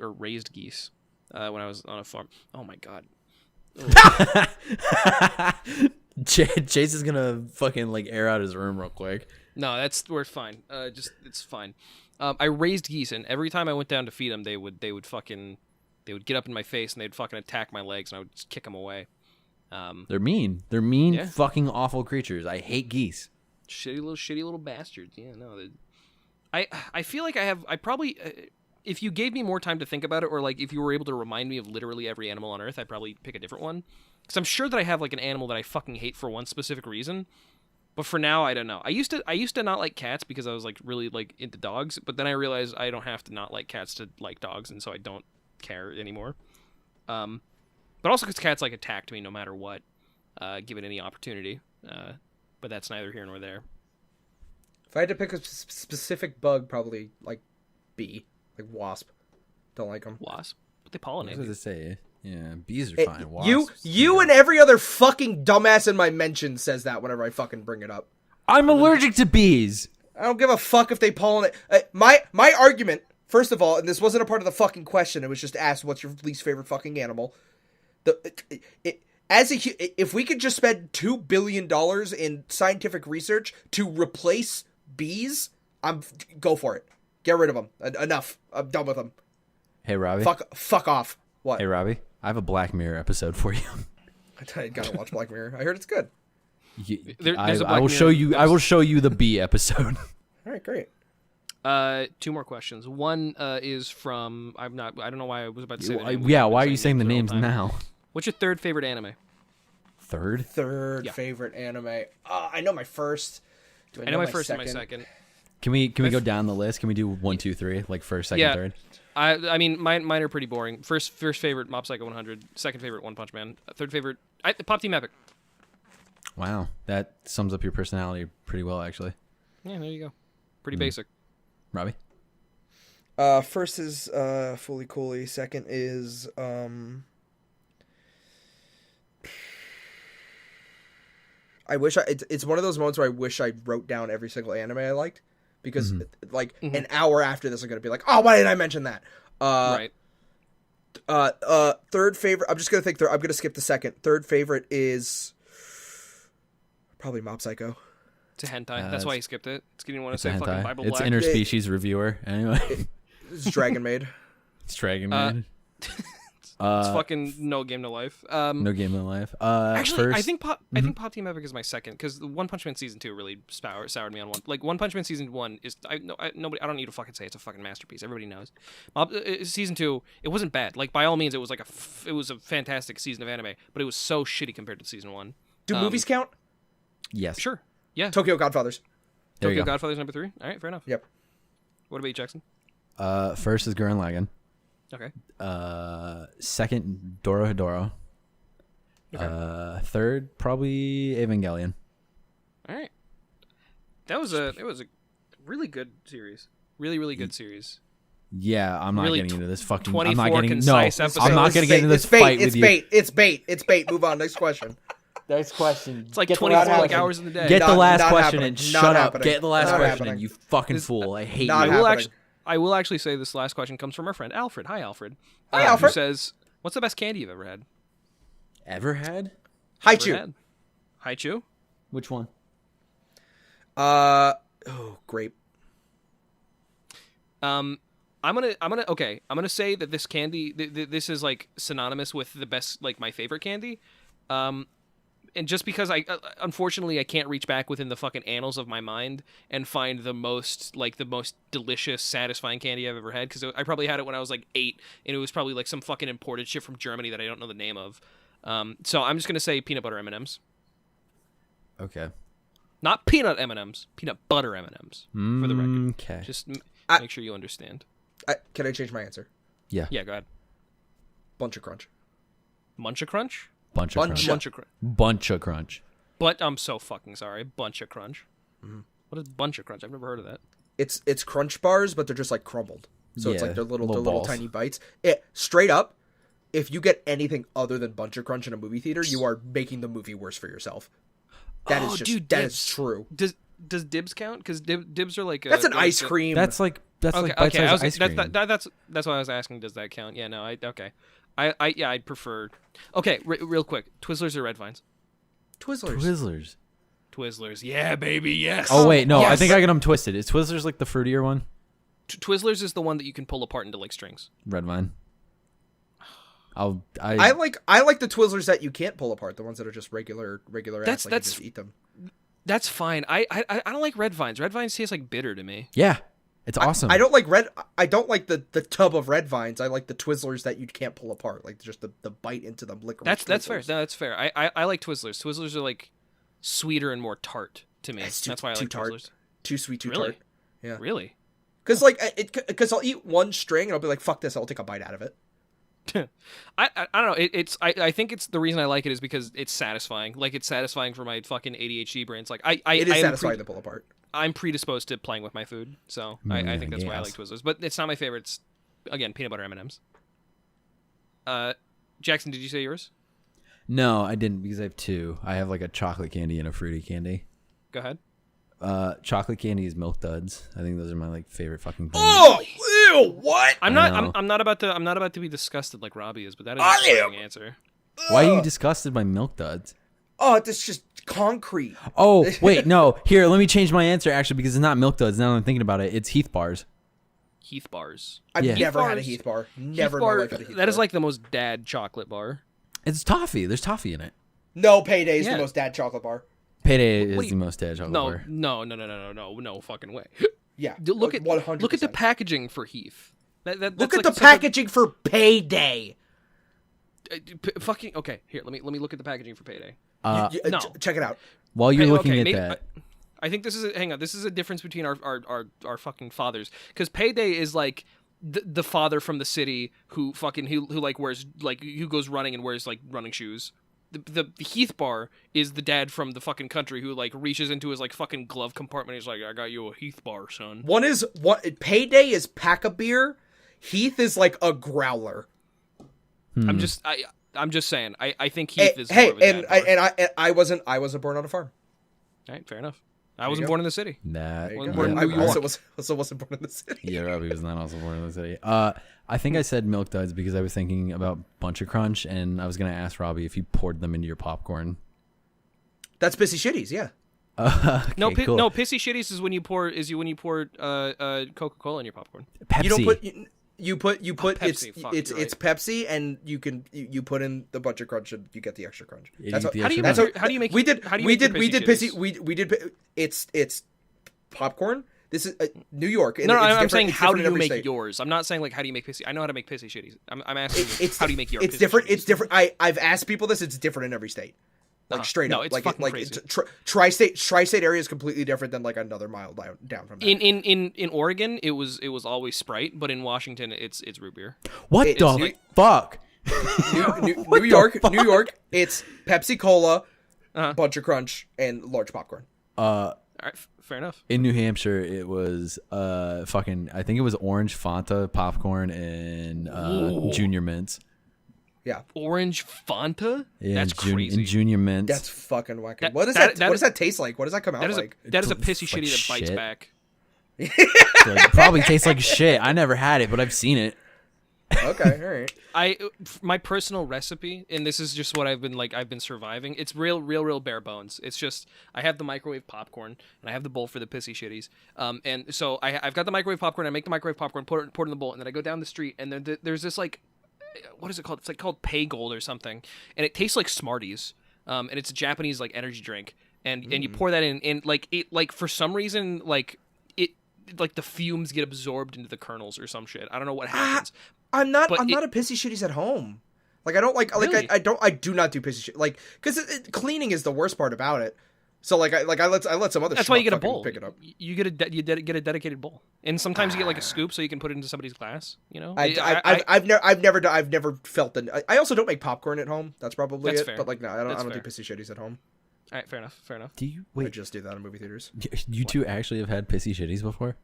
raised geese when I was on a farm. Oh my god. Chase is gonna fucking like air out his room real quick. No, we're fine. It's fine. I raised geese, and every time I went down to feed them, they would get up in my face and they'd fucking attack my legs, and I would just kick them away. They're mean. They're mean, fucking awful creatures. I hate geese. Shitty little bastards. Yeah, no. I feel like I probably. If you gave me more time to think about it, or like if you were able to remind me of literally every animal on Earth, I'd probably pick a different one. Because I'm sure that I have like an animal that I fucking hate for one specific reason. But for now, I don't know. I used to not like cats because I was like really like into dogs. But then I realized I don't have to not like cats to like dogs, and so I don't care anymore. But also because cats like attacked me no matter what, given any opportunity. But that's neither here nor there. If I had to pick a specific bug, probably like bee. Like wasp. Don't like them. Wasp? But they pollinate. What does it say? Yeah, bees are fine. Wasps, you and every other fucking dumbass in my mention says that whenever I fucking bring it up. I'm allergic to bees. I don't give a fuck if they pollinate. My argument, first of all, and this wasn't a part of the fucking question, it was just asked what's your least favorite fucking animal. If we could just spend $2 billion in scientific research to replace bees, go for it. Get rid of them. Enough. I'm done with them. Hey, Robbie. Fuck off. What? Hey, Robbie. I have a Black Mirror episode for you. I gotta watch Black Mirror. I heard it's good. I will show you. I will show you the bee episode. All right, great. 2 more questions. One is from I don't know why I was about to say. Yeah, why are you saying the names now? What's your third favorite anime? Third favorite anime. I know my first. I know my first and my second. Can we go down the list? Can we do 1, 2, 3, like first, second, third? I mean, mine are pretty boring. First favorite, Mob Psycho 100. Second favorite, One Punch Man. Third favorite, Pop Team Epic. Wow, that sums up your personality pretty well, actually. Yeah, there you go. Pretty basic. Robbie? First is Fully Cooley. Second is it's one of those moments where I wish I wrote down every single anime I liked. Because, an hour after this, I'm going to be like, oh, why didn't I mention that? Right. Third favorite, I'm just going to think, I'm going to skip the second. Third favorite is probably Mob Psycho. It's a hentai. That's why he skipped it. It's getting want to say fucking Bible It's Black. interspecies reviewer, anyway. It's Dragon Maid. It's Dragon Maid. It's fucking No Game No Life. No Game No Life. Actually, First, I think Pop Team Epic is my second because One Punch Man season 2 really soured me on one. Like One Punch Man season 1 is I don't need to fucking say it's a fucking masterpiece. Everybody knows. Season 2, it wasn't bad. Like by all means, it was like it was a fantastic season of anime, but it was so shitty compared to season 1. Do movies count? yes. Sure. Yeah. Tokyo Godfathers. There you Tokyo go. Godfather's number 3. All right, fair enough. Yep. What about you, Jackson? First is Gurren Lagann. Okay. Second, Dorohedoro. Okay. Third, probably Evangelion. All right. It was a really good series. Really, really good series. Yeah, I'm not Really getting into this fucking. 24 I'm not getting. No, concise episodes. I'm not going to get into this It's bait. fight It's with you. bait. It's bait. It's bait. Move on. Next question. Next question. It's like Get the 24 last question. hours in the day. Get the Not- last not question happening. and Not shut up. happening. Get the last Not question, happening. you fucking fool. I hate Not you. happening. I will actually say this last question comes from our friend Alfred. Hi, Alfred. Hi, Alfred. Who says, "What's the best candy you've ever had?" Ever had? Haichu. Haichu. Which one? Grape. I'm gonna say that this candy, this is like synonymous with the best, like my favorite candy. And just because unfortunately I can't reach back within the fucking annals of my mind and find the most delicious, satisfying candy I've ever had, because I probably had it when I was like 8, and it was probably like some fucking imported shit from Germany that I don't know the name of. So I'm just gonna say peanut butter M&Ms. Okay. Not peanut M&Ms, peanut butter M&Ms, for the record. Okay. Just make sure you understand. Can I change my answer? Yeah. Yeah, go ahead. Bunch of Crunch. Muncha Crunch? Bunch of crunch. Buncha Crunch. Bunch of crunch. But I'm so fucking sorry. Bunch of Crunch. What is Bunch of Crunch? I've never heard of that. It's Crunch bars, but they're just like crumbled. So it's Yeah, like they're little balls. tiny bites. Straight up, if you get anything other than Bunch of Crunch in a movie theater, you are making the movie worse for yourself. That is dude, that Dibs. is true. Does Dibs count? Because Dibs are like That's an ice cream. That's like Okay, bite-sized ice cream. that's why I was asking. Does that count? Yeah, no, I'd prefer. Okay, real quick, Twizzlers or Red Vines? Twizzlers. Twizzlers, yeah, baby, yes. Oh wait, no, I Yes. think I got them twisted. Is Twizzlers like the fruitier one? Twizzlers is the one that you can pull apart into like strings. Red Vine. I like the Twizzlers that you can't pull apart. The ones that are just regular ass. Like you just eat them. That's fine. I don't like Red Vines. Red Vines taste like bitter to me. Yeah, it's awesome. I don't like the tub of Red Vines. I like the Twizzlers that you can't pull apart, like just the bite into them licorice. That's fair. Twizzlers. No, that's fair. I like Twizzlers. Twizzlers are like sweeter and more tart to me. It's That's why I too like tart. Twizzlers. Too sweet, too Really? tart. Yeah. Really? Because I'll eat one string and I'll be like, fuck this, I'll take a bite out of it. I don't know. I think it's the reason I like it is because it's satisfying. Like it's satisfying for my fucking ADHD brain. It's like It is satisfying to pull apart. I'm predisposed to playing with my food, so I think that's why I like Twizzlers. But it's not my favorite. It's, again, peanut butter M&Ms. Jackson, did you say yours? No, I didn't because I have two. I have like a chocolate candy and a fruity candy. Go ahead. Chocolate candy is Milk Duds. I think those are my like favorite fucking things. Oh, ew, what? I'm not about to be disgusted like Robbie is, but that is a wrong answer. Why are you disgusted by Milk Duds? Oh, that's just concrete. Oh, wait, no. Here, let me change my answer actually because it's not Milk Duds. Now that I'm thinking about it, it's Heath Bars. Heath Bars. I've Yeah. never Heath had a Bars- Heath bar. Heath Never in my bar, life had a Heath that is bar. like the most dad chocolate bar. It's toffee. There's toffee in it. No, Payday is Yeah. the most dad chocolate bar. Payday is Wait, the most dad chocolate No, bar. no fucking way. Yeah, Look at 100%. look at the packaging for Heath. Look That's at like the such a- packaging for Payday. fucking okay. Here, let me look at the packaging for Payday. No. No. Check it out. While you're looking okay, at maybe- that, I think this is hang on. This is a difference between our fucking fathers, because Payday is like the father from the city who like wears like who goes running and wears like running shoes. The Heath bar is the dad from the fucking country who like reaches into his like fucking glove compartment. And he's like, I got you a Heath bar, son. Payday is pack a beer. Heath is like a growler. I'm just saying. I think Heath is Hey, more of a dad bar. I wasn't born on a farm. All right, fair enough. I wasn't born in the city. that Well, born in New I York. also wasn't born in the city. yeah, Robbie was not also born in the city. I think I said Milk Duds because I was thinking about Bunch of Crunch, and I was gonna ask Robbie if you poured them into your popcorn. That's Pissy Shitties, yeah. Okay, No, cool. no, pissy shitties is when you pour Coca-Cola in your popcorn. Pepsi. You don't put You put Pepsi. Fuck, it's you're it's Pepsi, and you put in the bunch of crunch, and you get the extra crunch. Yeah, That's you what, get the How do you extra make? How do you make? we did How do you we make your did we did Pissy pissy Shitties? we did it's popcorn. This is New York. And No, it's I'm different- saying it's how do different in you every make state. yours? I'm not saying like how do you make pissy. I know how to make pissy shitties. I'm asking It's how do you make your? It's Pissy different. Shitties? It's different. I've asked people this. It's different in every state. Like straight No, up. it's like fucking like crazy. tri-state area is completely different than like another mile down from that. In Oregon, it was always Sprite, but in Washington, it's root beer. What It's the like- fuck? New York, it's Pepsi Cola, Uh-huh. bunch of crunch, and large popcorn. All right, fair enough. In New Hampshire, it was fucking. I think it was orange Fanta popcorn and Junior Mints. Yeah, Orange Fanta? Yeah, That's crazy. And Junior Mints. that's fucking wacky. That- what does that- that? What does that taste like? What does that come out That is like? a that is a It's pissy like shitty that bites shit. back. Like, probably tastes like shit. I never had it, but I've seen it. Okay, all right. My personal recipe, and this is just what I've been surviving. It's real bare bones. It's just I have the microwave popcorn and I have the bowl for the pissy shitties. And so I've got the microwave popcorn. I make the microwave popcorn, pour it in the bowl, and then I go down the street, and then there's this like, what is it called? It's like called Pay Gold or something, and it tastes like Smarties. And it's a Japanese like energy drink, and you pour that in, and like it like for some reason like the fumes get absorbed into the kernels or some shit. I don't know what happens. I'm not But a pissy shitties at home. Like I don't like Really? I do not do pissy shit like because cleaning is the worst part about it. So like I let some other. That's why you schmuck get a fucking bowl. Pick it up. You get get a dedicated bowl, and sometimes you get like a scoop so you can put it into somebody's glass. You know, I've never felt the. I also don't make popcorn at home. That's probably That's it. fair. But like no, I don't That's do fair. pissy shitties at home. All right, fair enough. Do you I wait? just do that in movie theaters. You two actually have had pissy shitties before?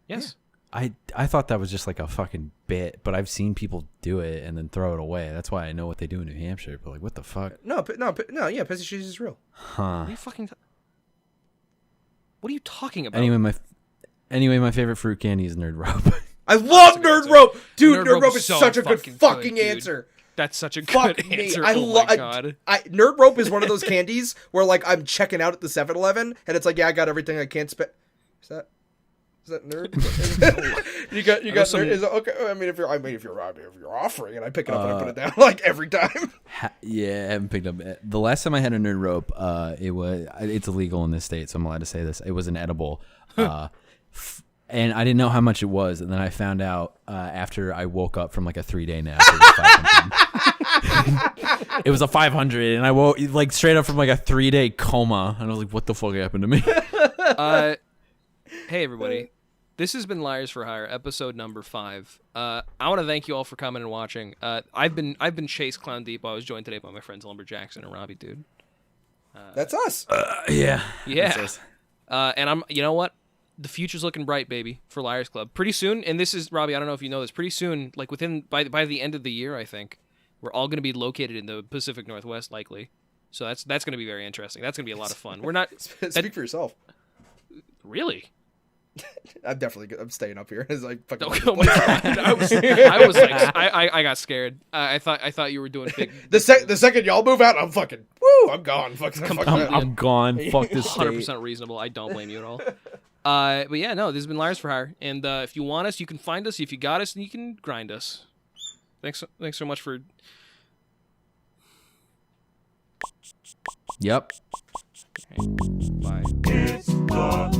Yes. I thought that was just like a fucking bit, but I've seen people do it and then throw it away. That's why I know what they do in New Hampshire. But like, what the fuck? No, yeah, pissy shitties is real. Huh? What are you fucking? What are you talking about? Anyway, my favorite fruit candy is Nerd Rope. I love a good Nerd answer. Rope, dude. Nerd Nerd Rope Rope is is so such a good fucking fucking good, dude. answer. That's such a Fuck good me. answer. I Oh love my god. Nerd Rope is one of those candies where like I'm checking out at the 7-Eleven and it's like, yeah, I got everything I can't spend. Is that nerd? you got some- nerd. Is it, okay. I mean, if you're offering it, I pick it up and I put it down like every time. Yeah, I haven't picked up. The last time I had a Nerd Rope, it's illegal in this state, so I'm allowed to say this. It was an edible, and I didn't know how much it was, and then I found out after I woke up from like a 3-day nap. It was 500. It was a 500, and I woke like straight up from like a 3-day coma, and I was like, "What the fuck happened to me?" Hey everybody, this has been Liars for Hire, episode number 5. I want to thank you all for coming and watching. I've been Chase Clown Deep. I was joined today by my friends Lumberjackson and Robbie, dude. That's us. Yeah. Yeah. And you know what? The future's looking bright, baby, for Liars Club. Pretty soon, and this is Robbie. I don't know if you know this. Pretty soon, like by the end of the year, I think we're all going to be located in the Pacific Northwest, likely. So that's going to be very interesting. That's going to be a lot of fun. We're not Speak for yourself. really. I'm staying up here. It's like fucking. Oh my god! I was like, I got scared. I thought you were doing big. The second y'all move out, I'm fucking. Woo! I'm gone. I'm gone. Fuck this state. 100% reasonable. I don't blame you at all. But yeah, no, this has been Liars for Hire, and if you want us, you can find us. If you got us, then you can grind us. Thanks so much for. Yep. Bye. It's the